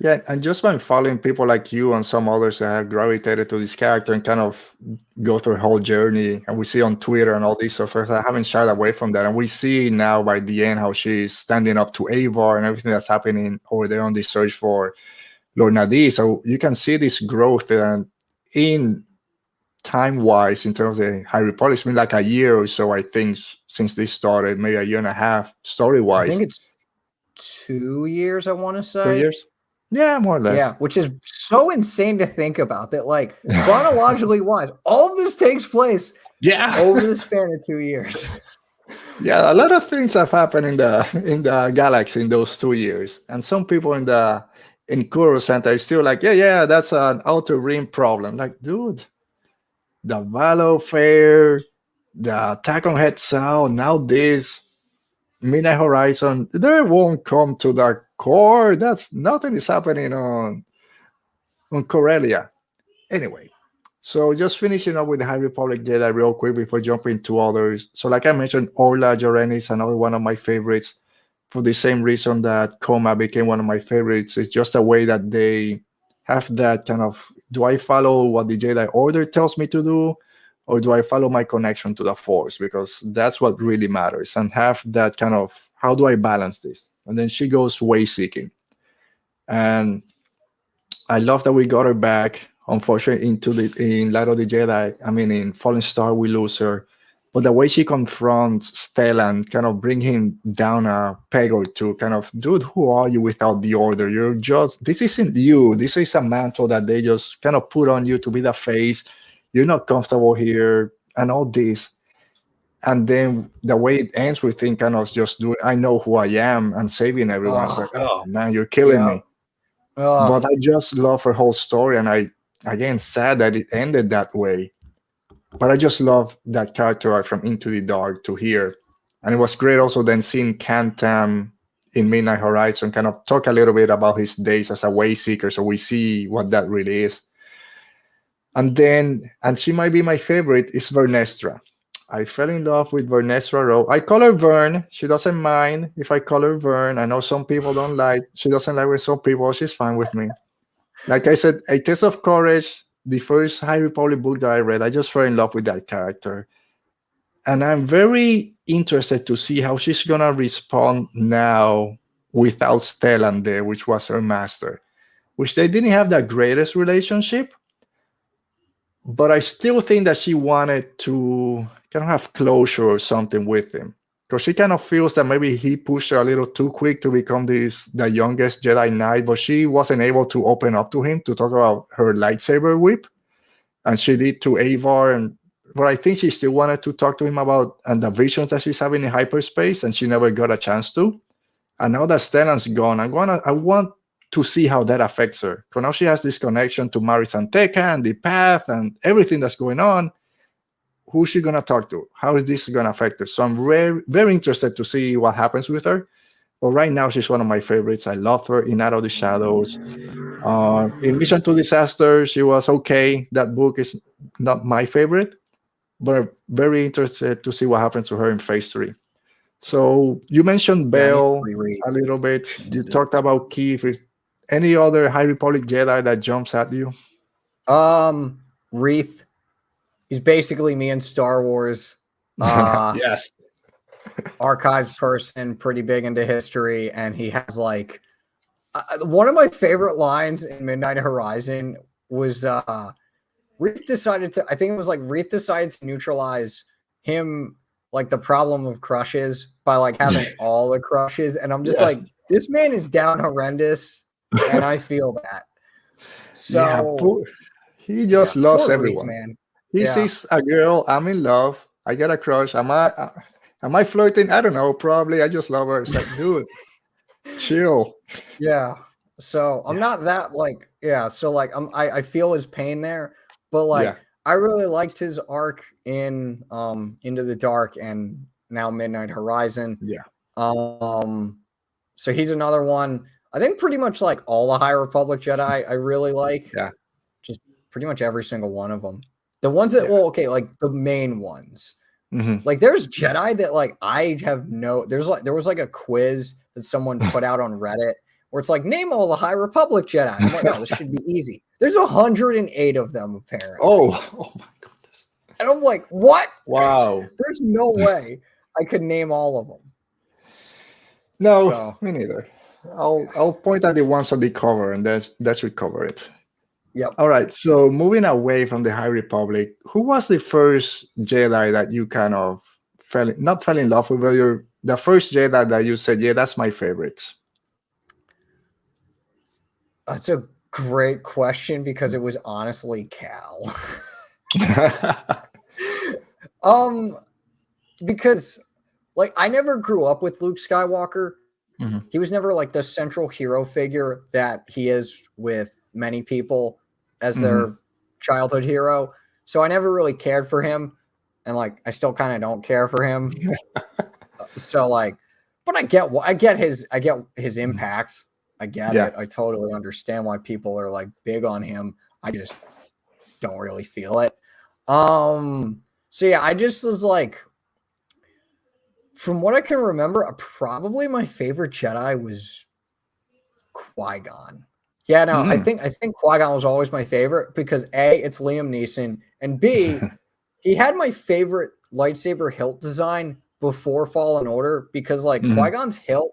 yeah, and just by following people like you and some others that have gravitated to this character and kind of go through a whole journey, and we see on Twitter and all these stuff, I haven't shied away from that. And we see now by the end how she's standing up to Avar and everything that's happening over there on the search for Lord Nadi. So you can see this growth and in time-wise in terms of the High Republic. It's been like a year or so, I think, since this started, maybe a year and a half story-wise. I think it's 2 years, I want to say. 2 years? Yeah, more or less. Yeah, which is so insane to think about that, like, chronologically wise, all of this takes place over the span of 2 years. Yeah, a lot of things have happened in the galaxy in those 2 years. And some people in Kuro Center are still like, yeah, that's an outer rim problem. Like, dude, the Valo Fair, the Attack on Het Sao, now this Midnight Horizon, they won't come to the core. That's nothing is happening on Corellia. Anyway, so just finishing up with the High Republic Jedi real quick before jumping to others. So like I mentioned, Orla Joren is another one of my favorites for the same reason that Koma became one of my favorites. It's just a way that they have that kind of, do I follow what the Jedi Order tells me to do, or do I follow my connection to the Force? Because that's what really matters. And have that kind of, how do I balance this? And then she goes way seeking. And I love that we got her back. Unfortunately, in Light of the Jedi, I mean, in Fallen Star, we lose her. But the way she confronts Stellan, kind of bring him down a peg or two, kind of, dude, who are you without the Order? You're just, this isn't you. This is a mantle that they just kind of put on you to be the face. You're not comfortable here and all this. And then the way it ends with him kind of just doing, I know who I am and saving everyone. It's like, oh man, you're killing me. But I just love her whole story. And I, again, sad that it ended that way. But I just love that character arc from Into the Dark to here. And it was great also then seeing Kantam in Midnight Horizon kind of talk a little bit about his days as a way seeker. So we see what that really is. And then, and she might be my favorite, is Vernestra. I fell in love with Vernestra Rowe. I call her Vern. She doesn't mind if I call her Vern. I know some people don't like. She doesn't like with some people. She's fine with me. Like I said, A Taste of Courage, the first High Republic book that I read, I just fell in love with that character. And I'm very interested to see how she's going to respond now without Stellan there, which was her master, which they didn't have the greatest relationship. but I still think that she wanted to kind of have closure or something with him, because she kind of feels that maybe he pushed her a little too quick to become the youngest Jedi Knight, but she wasn't able to open up to him to talk about her lightsaber whip, and she did to Avar, but I think she still wanted to talk to him about and the visions that she's having in hyperspace, and she never got a chance to. And now that Stellan's gone, I want to see how that affects her. Because now she has this connection to Mari Santeca and the path and everything that's going on. Who's she gonna talk to? How is this gonna affect her? So I'm very, very interested to see what happens with her. But right now, she's one of my favorites. I loved her in Out of the Shadows. In Mission to Disaster, she was okay. That book is not my favorite, but I'm very interested to see what happens to her in Phase 3. So you mentioned Bell a little bit. You talked about Keith. Any other High Republic Jedi that jumps at you? Reith. He's basically me in Star Wars. Yes. Archives person, pretty big into history, and he has like one of my favorite lines in Midnight Horizon was Reith decided to, I think it was like Reith decided to neutralize him, like the problem of crushes, by like having all the crushes. And I'm just like, this man is down horrendous, and I feel that. So he just loves everyone. Reith, man. He sees a girl, I'm in love, I got a crush. Am I flirting? I don't know. Probably. I just love her. It's like, dude, chill. Yeah. So I'm not that like, so like I feel his pain there, but like I really liked his arc in Into the Dark and now Midnight Horizon. Yeah. So he's another one. I think pretty much like all the High Republic Jedi I really like. Yeah. Just pretty much every single one of them. The ones that like the main ones. Mm-hmm. Like there's Jedi that like I have there was like a quiz that someone put out on Reddit where it's like, name all the High Republic Jedi. I'm like, oh, this should be easy. There's 108 of them apparently. Oh my goodness. And I'm like, what? Wow. There's no way I could name all of them. No, me neither. I'll point at the ones on the cover, and that should cover it. Yep. All right. So moving away from the High Republic, who was the first Jedi that you kind of not fell in love with, but the first Jedi that you said, yeah, that's my favorite? That's a great question because it was honestly Cal. Because like I never grew up with Luke Skywalker. Mm-hmm. He was never like the central hero figure that he is with many people as their childhood hero. So I never really cared for him. And like, I still kind of don't care for him. So like, but I get his impact. I get it. I totally understand why people are like big on him. I just don't really feel it. So yeah, I just was like, from what I can remember, probably my favorite Jedi was Qui-Gon. Yeah, no, I think Qui-Gon was always my favorite because A, it's Liam Neeson, and B, he had my favorite lightsaber hilt design before Fallen Order because like Qui-Gon's hilt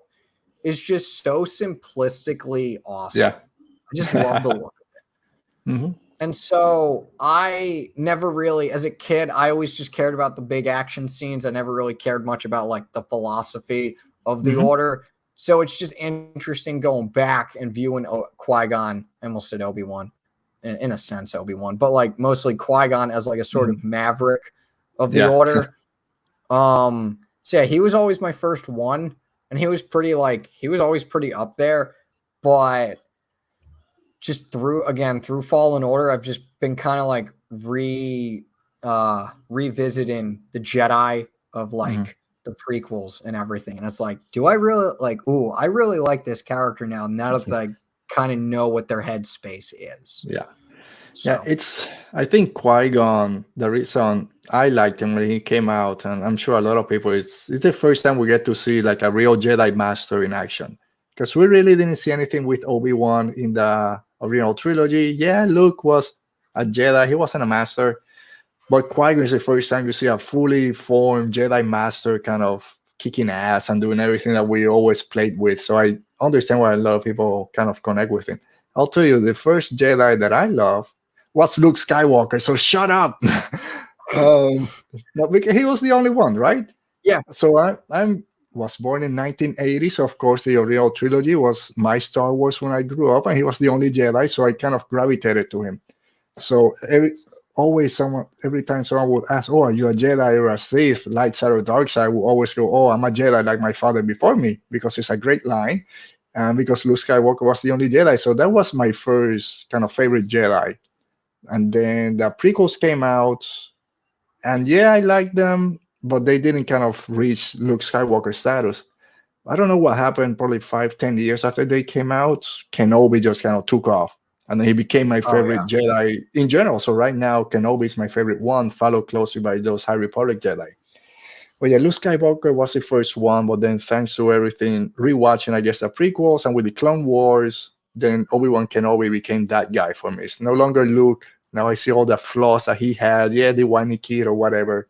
is just so simplistically awesome. Yeah. I just love the look of it. Mm-hmm. And so I never really, as a kid, I always just cared about the big action scenes. I never really cared much about like the philosophy of the Order. So it's just interesting going back and viewing Qui-Gon, I almost said Obi-Wan, in a sense Obi-Wan, but like mostly Qui-Gon as like a sort of maverick of the Order. So yeah, he was always my first one, and he was always pretty up there, but just through Fallen Order, I've just been kind of like revisiting the Jedi of like the prequels and everything. And it's like, do I really like, I really like this character now that I kind of know what their headspace is. Yeah. So. Yeah, I think Qui-Gon, the reason I liked him when he came out, and I'm sure a lot of people, it's the first time we get to see like a real Jedi Master in action. Because we really didn't see anything with Obi-Wan in the original trilogy. Yeah, Luke was a Jedi. He wasn't a master. But Qui-Gon is the first time you see a fully formed Jedi Master kind of kicking ass and doing everything that we always played with. So I understand why a lot of people kind of connect with him. I'll tell you, the first Jedi that I love was Luke Skywalker, so shut up. No, because he was the only one, right? Yeah. So I'm was born in 1980, so of course the original trilogy was my Star Wars when I grew up, and he was the only Jedi, so I kind of gravitated to him. So every time someone would ask, "Oh, are you a Jedi or a Sith, light side or dark side?" I would always go, "Oh, I'm a Jedi, like my father before me," because it's a great line, and because Luke Skywalker was the only Jedi. So that was my first kind of favorite Jedi. And then the prequels came out, and yeah, I liked them, but they didn't kind of reach Luke Skywalker status. I don't know what happened. Probably 5-10 years after they came out, Kenobi just kind of took off, and then he became my favorite Jedi in general. So right now, Kenobi is my favorite one, followed closely by those High Republic Jedi. But yeah, Luke Skywalker was the first one, but then thanks to everything, rewatching, I guess, the prequels and with the Clone Wars, then Obi-Wan Kenobi became that guy for me. It's no longer Luke. Now I see all the flaws that he had. Yeah, the whiny kid or whatever.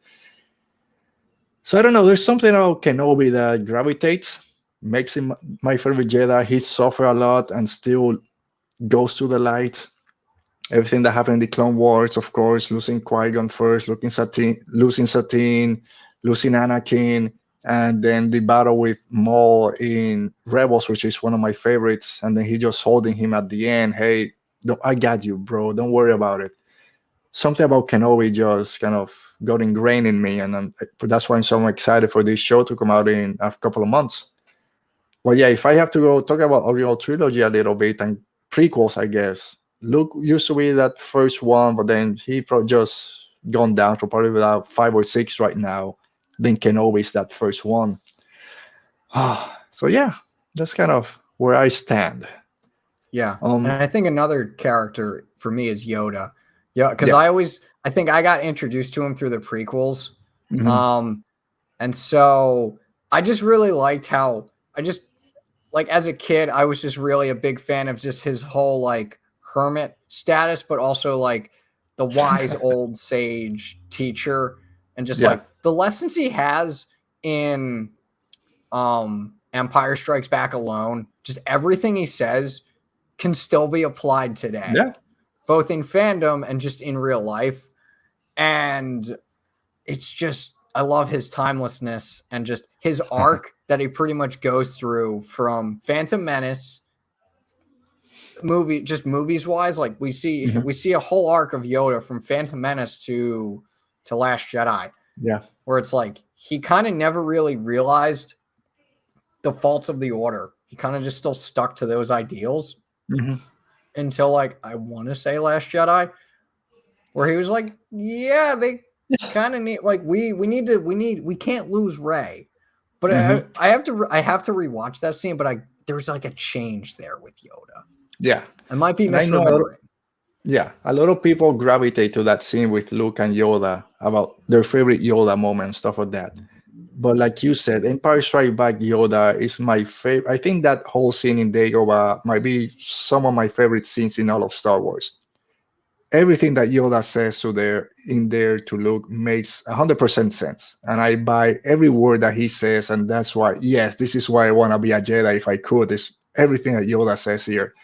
So I don't know. There's something about Kenobi that gravitates, makes him my favorite Jedi. He suffers a lot and still goes to the light. Everything that happened in the Clone Wars, of course, losing Qui-Gon first, losing Satine, losing Anakin, and then the battle with Maul in Rebels, which is one of my favorites. And then he just holding him at the end. Hey, I got you, bro. Don't worry about it. Something about Kenobi just kind of got ingrained in me, and that's why I'm so excited for this show to come out in a couple of months. Well, yeah, if I have to go talk about original trilogy a little bit and prequels, I guess Luke used to be that first one, but then he probably just gone down to probably about 5 or 6 right now. Then Kenobi is that first one. So yeah, that's kind of where I stand. Yeah, and I think another character for me is Yoda. Yeah, because I think I got introduced to him through the prequels. Mhm. And so I just really liked how as a kid, I was just really a big fan of just his whole like hermit status, but also like the wise old sage teacher, and just like the lessons he has in Empire Strikes Back alone, just everything he says can still be applied today. Yeah. Both in fandom and just in real life. And it's just, I love his timelessness and just his arc that he pretty much goes through from Phantom Menace movies wise. Like we see a whole arc of Yoda from Phantom Menace to Last Jedi. Yeah. Where it's like, he kind of never really realized the faults of the Order. He kind of just still stuck to those ideals. Until like I want to say Last Jedi, where he was like, yeah, they kind of need like we can't lose Rey. But I have to rewatch that scene, but there's like a change there with Yoda. Yeah. I might be misremembering. A lot of people gravitate to that scene with Luke and Yoda about their favorite Yoda moment, stuff like that. But like you said, Empire Strikes Back Yoda is my favorite. I think that whole scene in Dagobah might be some of my favorite scenes in all of Star Wars. Everything that Yoda says in there to Luke makes 100% sense. And I buy every word that he says. And that's why, yes, this is why I want to be a Jedi if I could, is everything that Yoda says here.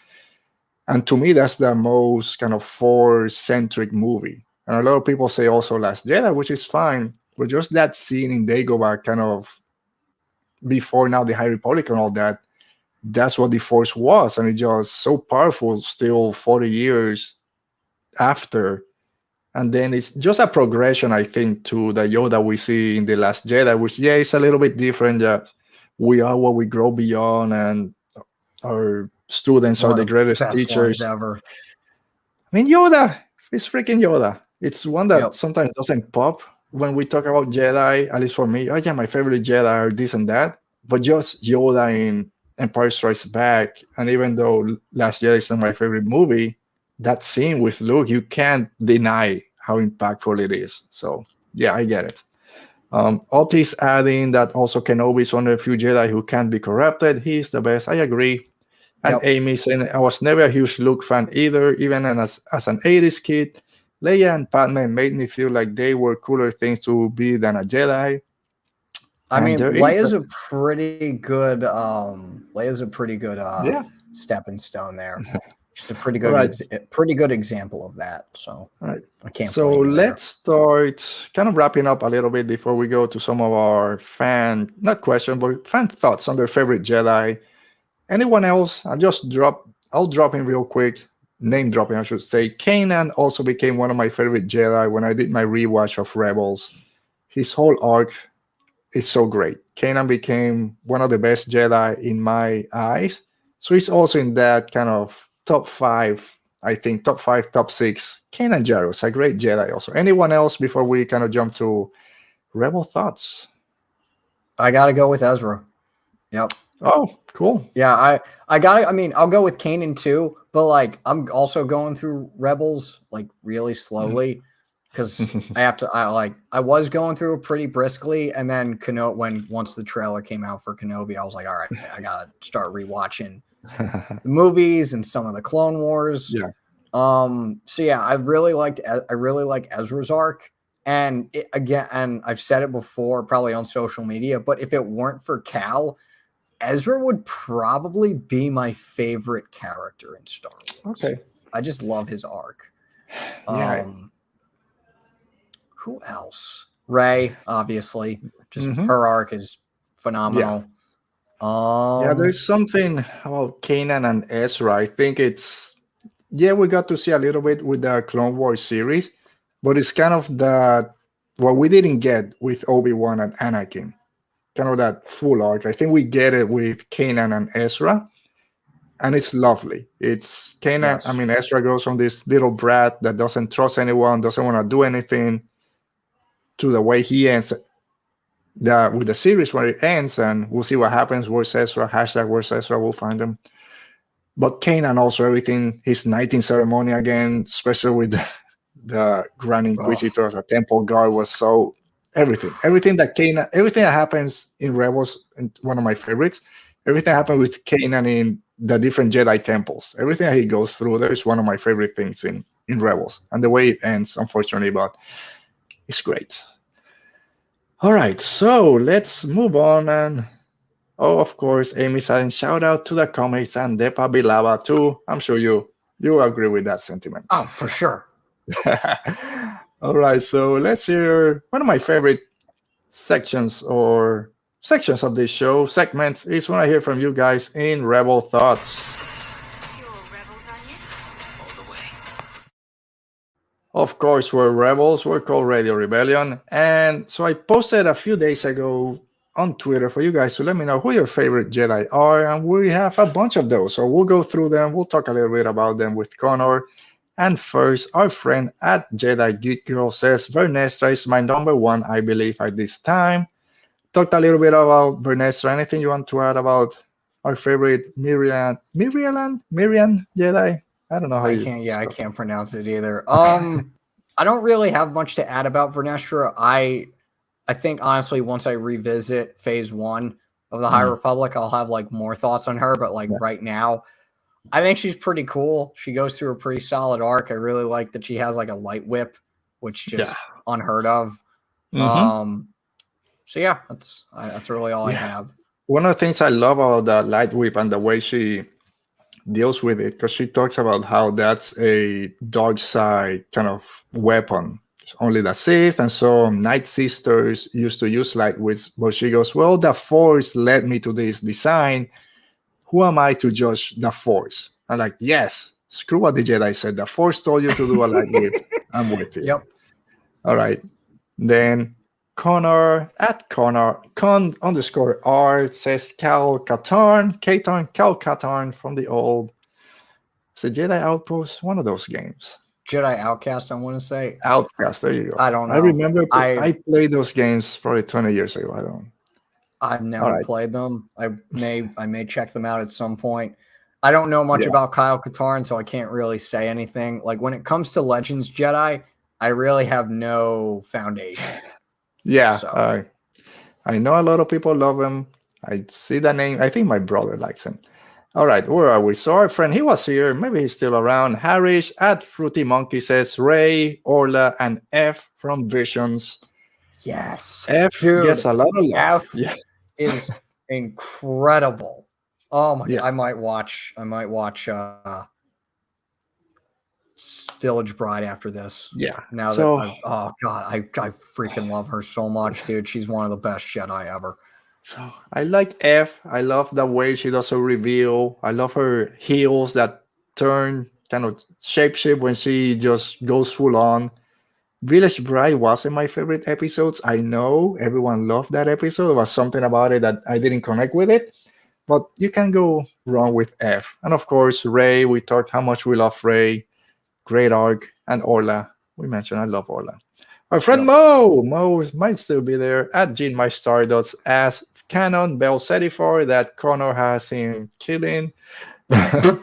And to me, that's the most kind of Force-centric movie. And a lot of people say also Last Jedi, which is fine. But just that scene in Dagobah, kind of before now the High Republic and all that, that's what the Force was. And it's just so powerful still 40 years after. And then it's just a progression, I think, to the Yoda we see in The Last Jedi, which, yeah, it's a little bit different. Just we are what we grow beyond, and our students are the greatest teachers ever. I mean, Yoda is freaking Yoda. It's one that sometimes doesn't pop when we talk about Jedi, at least for me. Oh, yeah, my favorite Jedi are this and that. But just Yoda in Empire Strikes Back, and even though Last Jedi is not my favorite movie, that scene with Luke, you can't deny how impactful it is. So, yeah, I get it. Otis adding that also Kenobi is one of the few Jedi who can't be corrupted. He's the best. I agree. And Amy saying, I was never a huge Luke fan either, even as an 80s kid. Leia and Padme made me feel like they were cooler things to be than a Jedi. I mean, Leia's a pretty good stepping stone there. She's a pretty All good, right. pretty good example of that. So All right. I can't. So let's start kind of wrapping up a little bit before we go to some of our not question, but fan thoughts on their favorite Jedi. Anyone else? I'll drop in real quick. Name dropping, I should say. Kanan also became one of my favorite Jedi when I did my rewatch of Rebels. His whole arc is so great. Kanan became one of the best Jedi in my eyes. So he's also in that kind of top 5, I think, top 5, top 6. Kanan Jarrus, a great Jedi also. Anyone else before we kind of jump to Rebel thoughts? I got to go with Ezra. Yep. Oh, cool. Yeah, I got it. I mean, I'll go with Kanan too, but like I'm also going through Rebels like really slowly because I was going through it pretty briskly, and then once the trailer came out for Kenobi, I was like, all right, I gotta start rewatching the movies and some of the Clone Wars. Yeah. So yeah, I really like Ezra's arc, and I've said it before, probably on social media, but if it weren't for Cal, Ezra would probably be my favorite character in Star Wars. Okay. I just love his arc. Yeah. Who else? Rey, obviously. Just her arc is phenomenal. Yeah. There's something about Kanan and Ezra. I think we got to see a little bit with the Clone Wars series, but it's kind of what we didn't get with Obi-Wan and Anakin. Kind of that full arc. I think we get it with Kanan and Ezra, and it's lovely. It's Kanan. Yes. I mean, Ezra goes from this little brat that doesn't trust anyone, doesn't want to do anything, to the way he ends with the series where it ends, and we'll see what happens. Where's Ezra? #Where's Ezra? We'll find him. But Kanan also, everything, his knighting ceremony again, especially with the Grand Inquisitor, the Temple Guard, was so. Everything that happens in Rebels, one of my favorites. Everything that happened with Kanan in the different Jedi temples. Everything that he goes through, there is one of my favorite things in Rebels, and the way it ends, unfortunately, but it's great. All right, so let's move on, and of course, Amy saying shout out to the comics and Depa Bilaba too. I'm sure you agree with that sentiment. Oh, for sure. All right, so let's hear one of my favorite sections of this show. Segments is when I hear from you guys in Rebel Thoughts. You're rebels, aren't you? All the way. Of course, we're rebels. We're called Radio Rebellion. And so I posted a few days ago on Twitter for you guys to let me know who your favorite Jedi are. And we have a bunch of those. So we'll go through them. We'll talk a little bit about them with Conor. And first, our friend at Jedi Geek Girl says, Vernestra is my number 1, I believe, at this time. Talked a little bit about Vernestra. Anything you want to add about our favorite Miriam Jedi? I don't know how I can't pronounce it either. I don't really have much to add about Vernestra. I think, honestly, once I revisit Phase 1 of the High Republic, I'll have, like, more thoughts on her. But, like, right now, I think she's pretty cool. She goes through a pretty solid arc. I really like that she has like a light whip, which just unheard of. So yeah, that's really all I have. One of the things I love about the light whip and the way she deals with it, because she talks about how that's a dark side kind of weapon. Only the Sith and some Night Sisters used to use light whips, but she goes, well, the Force led me to this design. Who am I to judge the Force? I'm like, yes, screw what the Jedi said. The Force told you to do a light whip. I'm with you. Yep. All right. Then Con_R says Cal Katarn from the old. It's a Jedi Outpost, one of those games. Jedi Outcast, I want to say. Outcast, there you go. I don't know. I remember I played those games probably 20 years ago. I've never played them. I may check them out at some point. I don't know much about Kyle Katarn, so I can't really say anything. Like when it comes to Legends Jedi, I really have no foundation. Yeah, so. I know a lot of people love him. I see the name. I think my brother likes him. All right, where are we? So our friend, he was here. Maybe he's still around. Harish at Fruity Monkey says Rey, Orla, and F from Visions. Yes, F gets a lot of love. F is incredible. Oh my God, I might watch Village Bride after this. Yeah. Now So that oh god, I freaking love her so much, dude. She's one of the best Jedi ever. so I like F. I love the way she does a reveal. I love her heels that turn kind of shapeshift when she just goes full on. Village Bride wasn't my favorite episodes. I know everyone loved that episode. There was something about it that I didn't connect with it. But you can go wrong with F. And of course, Ray, we talked how much we love Ray. Great arc. And Orla. We mentioned I love Orla. Our friend Mo might still be there at Jinn My Stardust as canon. Bell said it for that Conor has him killing a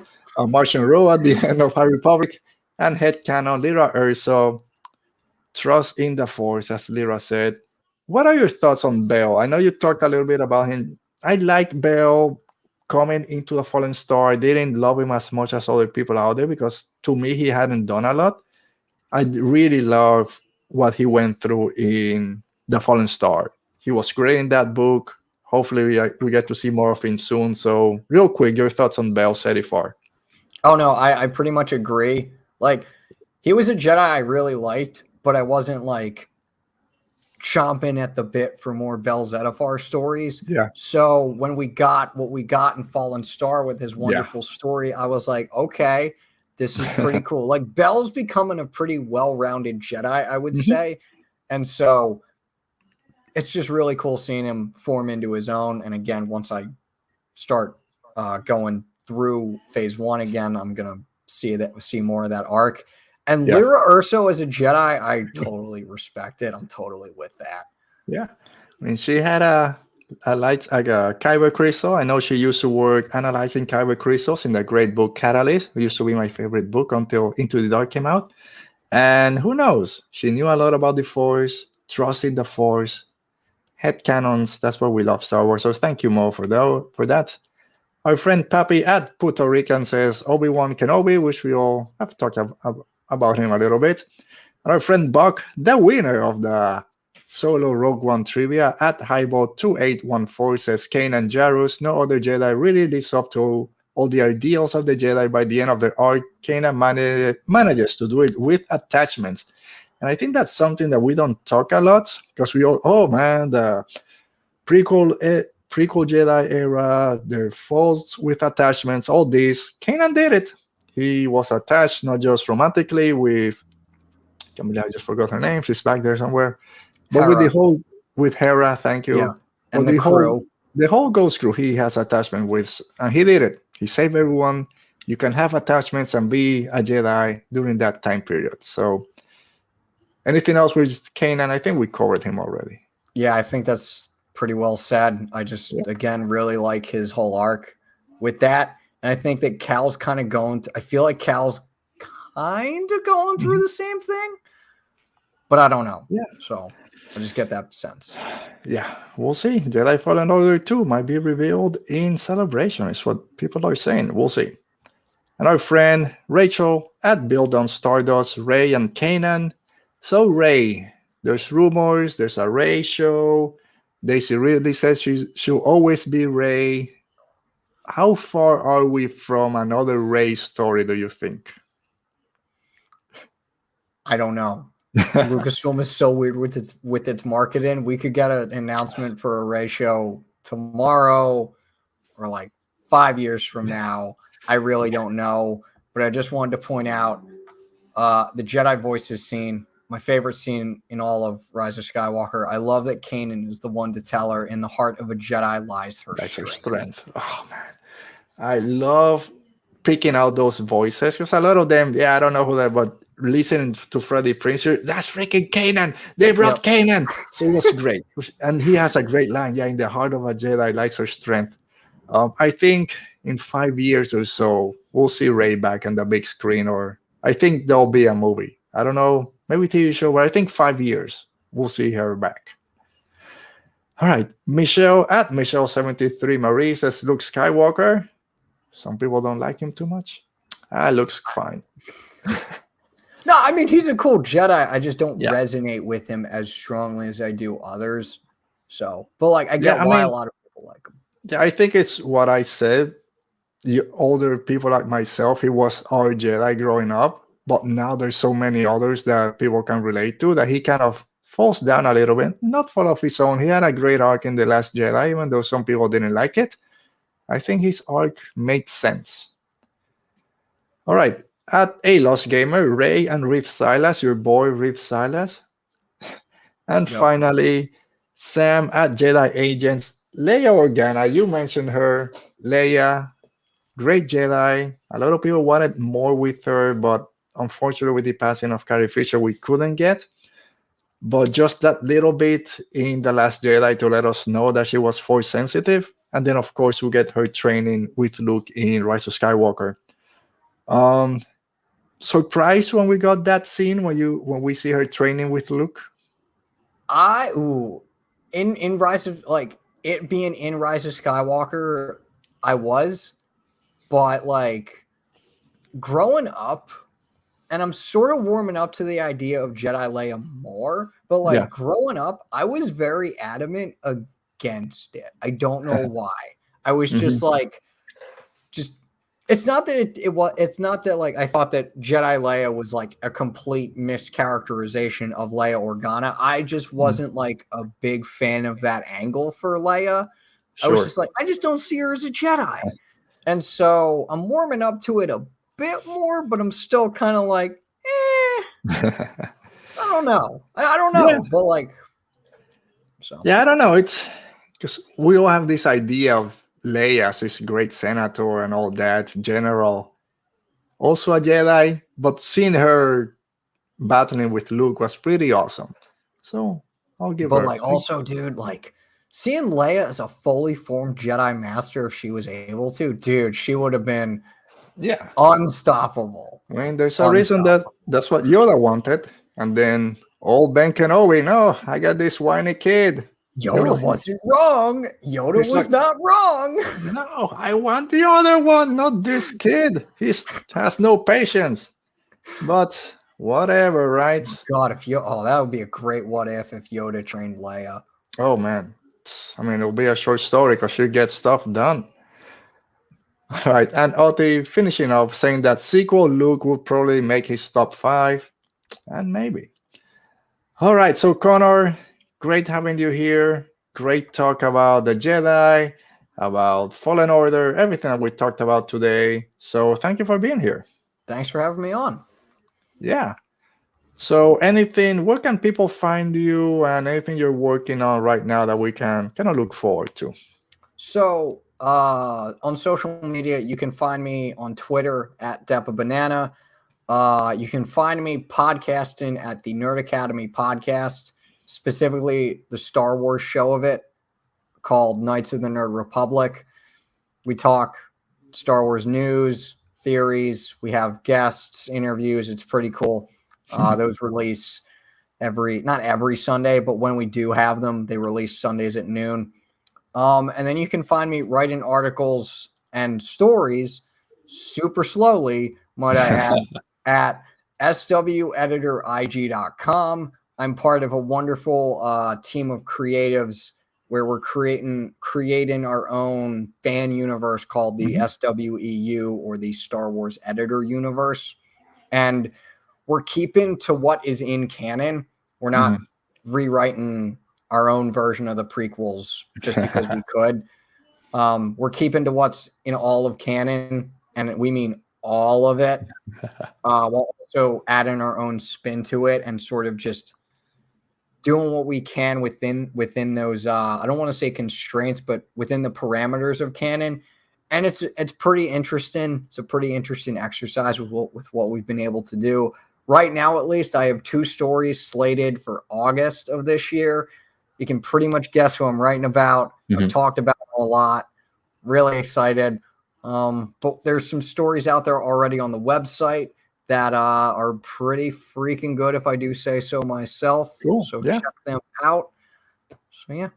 Martian Row at the end of High Republic. And head canon, Lyra Urso. Trust in the Force, as Lyra said. What are your thoughts on Bell? I know you talked a little bit about him. I like Bell coming into the Fallen Star. I didn't love him as much as other people out there because to me, he hadn't done a lot. I really love what he went through in the Fallen Star. He was great in that book. Hopefully, we get to see more of him soon. So, real quick, your thoughts on Bell Sedifar? Oh, no, I pretty much agree. Like, he was a Jedi I really liked, but I wasn't, like, chomping at the bit for more Bell Zettifar stories. Yeah. So when we got what we got in Fallen Star with his wonderful story, I was like, okay, this is pretty cool. Like, Bell's becoming a pretty well-rounded Jedi, I would say. And so it's just really cool seeing him form into his own. And again, once I start going through phase 1 again, I'm going to see more of that arc. And Lyra Urso as a Jedi, I totally respect it. I'm totally with that. Yeah. I mean, she had a kyber crystal. I know she used to work analyzing kyber crystals in the great book Catalyst. It used to be my favorite book until Into the Dark came out. And who knows? She knew a lot about the Force, trusted the Force, head canons. That's what we love Star Wars. So thank you, Mo, for that. Our friend Papi at Puerto Rican says Obi-Wan Kenobi, which we all have talked about him a little bit. And our friend Buck, the winner of the Solo Rogue One trivia at Highball 2814 says Kanan Jarrus, no other Jedi really lives up to all the ideals of the Jedi. By the end of the arc, Kanan manages to do it with attachments. And I think that's something that we don't talk a lot because we all, the prequel Jedi era, their faults with attachments, all this. Kanan did it. He was attached not just romantically with, I just forgot her name. She's back there somewhere. But Hera. with Hera, thank you. Yeah. And the crew. The whole Ghost crew, he has attachment with, and he did it. He saved everyone. You can have attachments and be a Jedi during that time period. So anything else with Kanan? I think we covered him already. Yeah, I think that's pretty well said. I just, again, really like his whole arc with that. And I think that Cal's kind of I feel like Cal's kind of going through the same thing, but I don't know. Yeah. So I just get that sense. Yeah, we'll see. Jedi Fallen Order 2 might be revealed in Celebration, is what people are saying. We'll see. And our friend Rachel at Build on Stardust, Ray and Kanan. So Ray, there's rumors, there's a Ray show. Daisy Ridley says she'll always be Ray. How far are we from another Ray story, do you think? I don't know. Lucasfilm is so weird with its marketing. We could get an announcement for a Ray show tomorrow or like 5 years from now. I really don't know. But I just wanted to point out the Jedi Voices scene. My favorite scene in all of Rise of Skywalker. I love that Kanan is the one to tell her, in the heart of a Jedi lies her strength. Oh, man. I love picking out those voices because a lot of them, I don't know who that, but listening to Freddie Prinze, that's freaking Kanan. They brought Kanan. So it was great. And he has a great line. In the heart of a Jedi lies her strength. I think in 5 years or so, we'll see Rey back on the big screen, or I think there'll be a movie. I don't know, maybe TV show, but I think 5 years, we'll see her back. All right. Michelle at Michelle73 Marie says Luke Skywalker. Some people don't like him too much. Looks fine. No, I mean, he's a cool Jedi. I just don't resonate with him as strongly as I do others. So, but like, I get why a lot of people like him. Yeah, I think it's what I said. The older people like myself, he was our Jedi growing up. but now there's so many others that people can relate to that he kind of falls down a little bit. Not full of his own. He had a great arc in The Last Jedi, even though some people didn't like it. I think his arc made sense. All right. At A Lost Gamer, Ray and Riff Silas, your boy Riff Silas. And finally, Sam at Jedi Agents. Leia Organa, you mentioned her. Leia, great Jedi. A lot of people wanted more with her, but unfortunately, with the passing of Carrie Fisher, we couldn't get. But just that little bit in The Last Jedi to let us know that she was Force sensitive. And then, of course, we get her training with Luke in Rise of Skywalker. Surprised when we got that scene when we see her training with Luke? In Rise of, like, it being in Rise of Skywalker, I was, but like growing up, and I'm sort of warming up to the idea of Jedi Leia more, but like growing up, I was very adamant against it. I don't know why. I was just like, it's not that it's not that like I thought that Jedi Leia was like a complete mischaracterization of Leia Organa. I just wasn't like a big fan of that angle for Leia. Sure. I was just like, I just don't see her as a Jedi. And so I'm warming up to it a bit more, but I'm still kind of like, I don't know. I don't know. But like, so. Yeah, I don't know. It's because we all have this idea of Leia as this great senator and all that, general, also a Jedi, but seeing her battling with Luke was pretty awesome. So I'll give her. But like also, dude, like seeing Leia as a fully formed Jedi Master, if she was able to, dude, she would have been unstoppable. I mean, there's a reason that's what Yoda wanted. And then old Ben Kenobi, no, I got this whiny kid. Yoda wasn't wrong. Yoda was not wrong. No, I want the other one, not this kid. He has no patience. But whatever, right? God, that would be a great what if Yoda trained Leia. Oh man, I mean, it'll be a short story because she gets stuff done. All right, and Oti finishing off saying that sequel Luke would probably make his top 5, and maybe. All right, so Conor, great having you here. Great talk about the Jedi, about Fallen Order, everything that we talked about today. So thank you for being here. Thanks for having me on. Yeah. So where can people find you and anything you're working on right now that we can kind of look forward to? So on social media, you can find me on Twitter at DepaBanana. You can find me podcasting at the Nerd Academy podcast, specifically the Star Wars show of it called Knights of the Nerd Republic. We talk Star Wars news, theories. We have guests, interviews. It's pretty cool. Those release not every Sunday, but when we do have them, they release Sundays at noon. And then you can find me writing articles and stories super slowly, might I add, at sweditorig.com. I'm part of a wonderful team of creatives where we're creating our own fan universe called the SWEU, or the Star Wars Editor Universe. And we're keeping to what is in canon. We're not rewriting our own version of the prequels just because we could. We're keeping to what's in all of canon, and we mean all of it, while also adding our own spin to it and sort of just doing what we can within those I don't want to say constraints, but within the parameters of canon. And it's pretty interesting. It's a pretty interesting exercise with what we've been able to do. Right now, at least, I have 2 stories slated for August of this year. You can pretty much guess who I'm writing about. I've talked about it a lot. Really excited. But there's some stories out there already on the website that are pretty freaking good, if I do say so myself. Cool. So check them out. So yeah.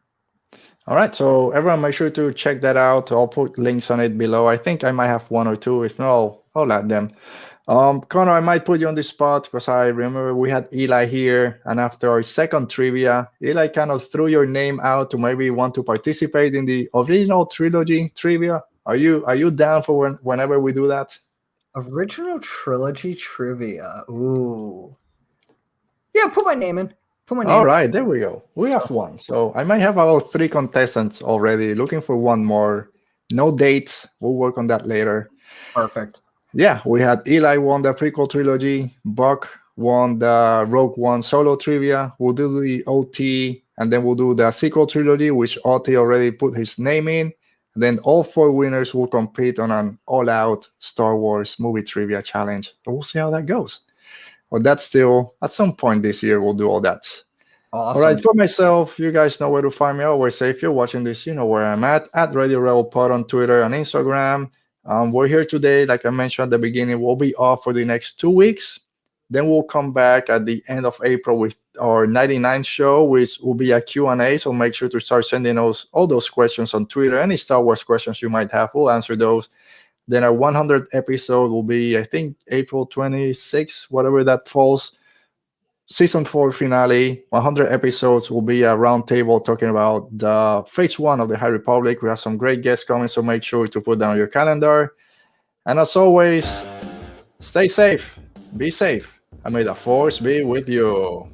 All right. So everyone, make sure to check that out. I'll put links on it below. I think I might have 1 or 2. If not, I'll add them. Conor, I might put you on the spot because I remember we had Eli here, and after our second trivia, Eli kind of threw your name out to maybe want to participate in the original trilogy trivia. Are you down for whenever we do that? Original trilogy trivia. Ooh. Yeah, put my name in. Put my name. All right, there we go. We have one. So I might have about 3 contestants already. Looking for one more. No dates. We'll work on that later. Perfect. Yeah, we had Eli won the prequel trilogy. Buck won the Rogue One solo trivia. We'll do the OT, and then we'll do the sequel trilogy, which OT already put his name in. And then all 4 winners will compete on an all-out Star Wars movie trivia challenge. So we'll see how that goes. Well, that's still at some point this year. We'll do all that. Awesome. All right, for myself, you guys know where to find me. I always say, if you're watching this, you know where I'm at Radio Rebel Pod on Twitter and Instagram. We're here today, like I mentioned at the beginning. We'll be off for the next 2 weeks. Then we'll come back at the end of April with our 99 show, which will be a Q&A. So make sure to start sending all those questions on Twitter. Any Star Wars questions you might have, we'll answer those. Then our 100th episode will be, I think, April 26th, whatever that falls. Season 4 finale, 100 episodes will be a roundtable talking about the phase 1 of the High Republic. We have some great guests coming, so make sure to put down your calendar. And as always, stay safe, be safe, and may the Force be with you.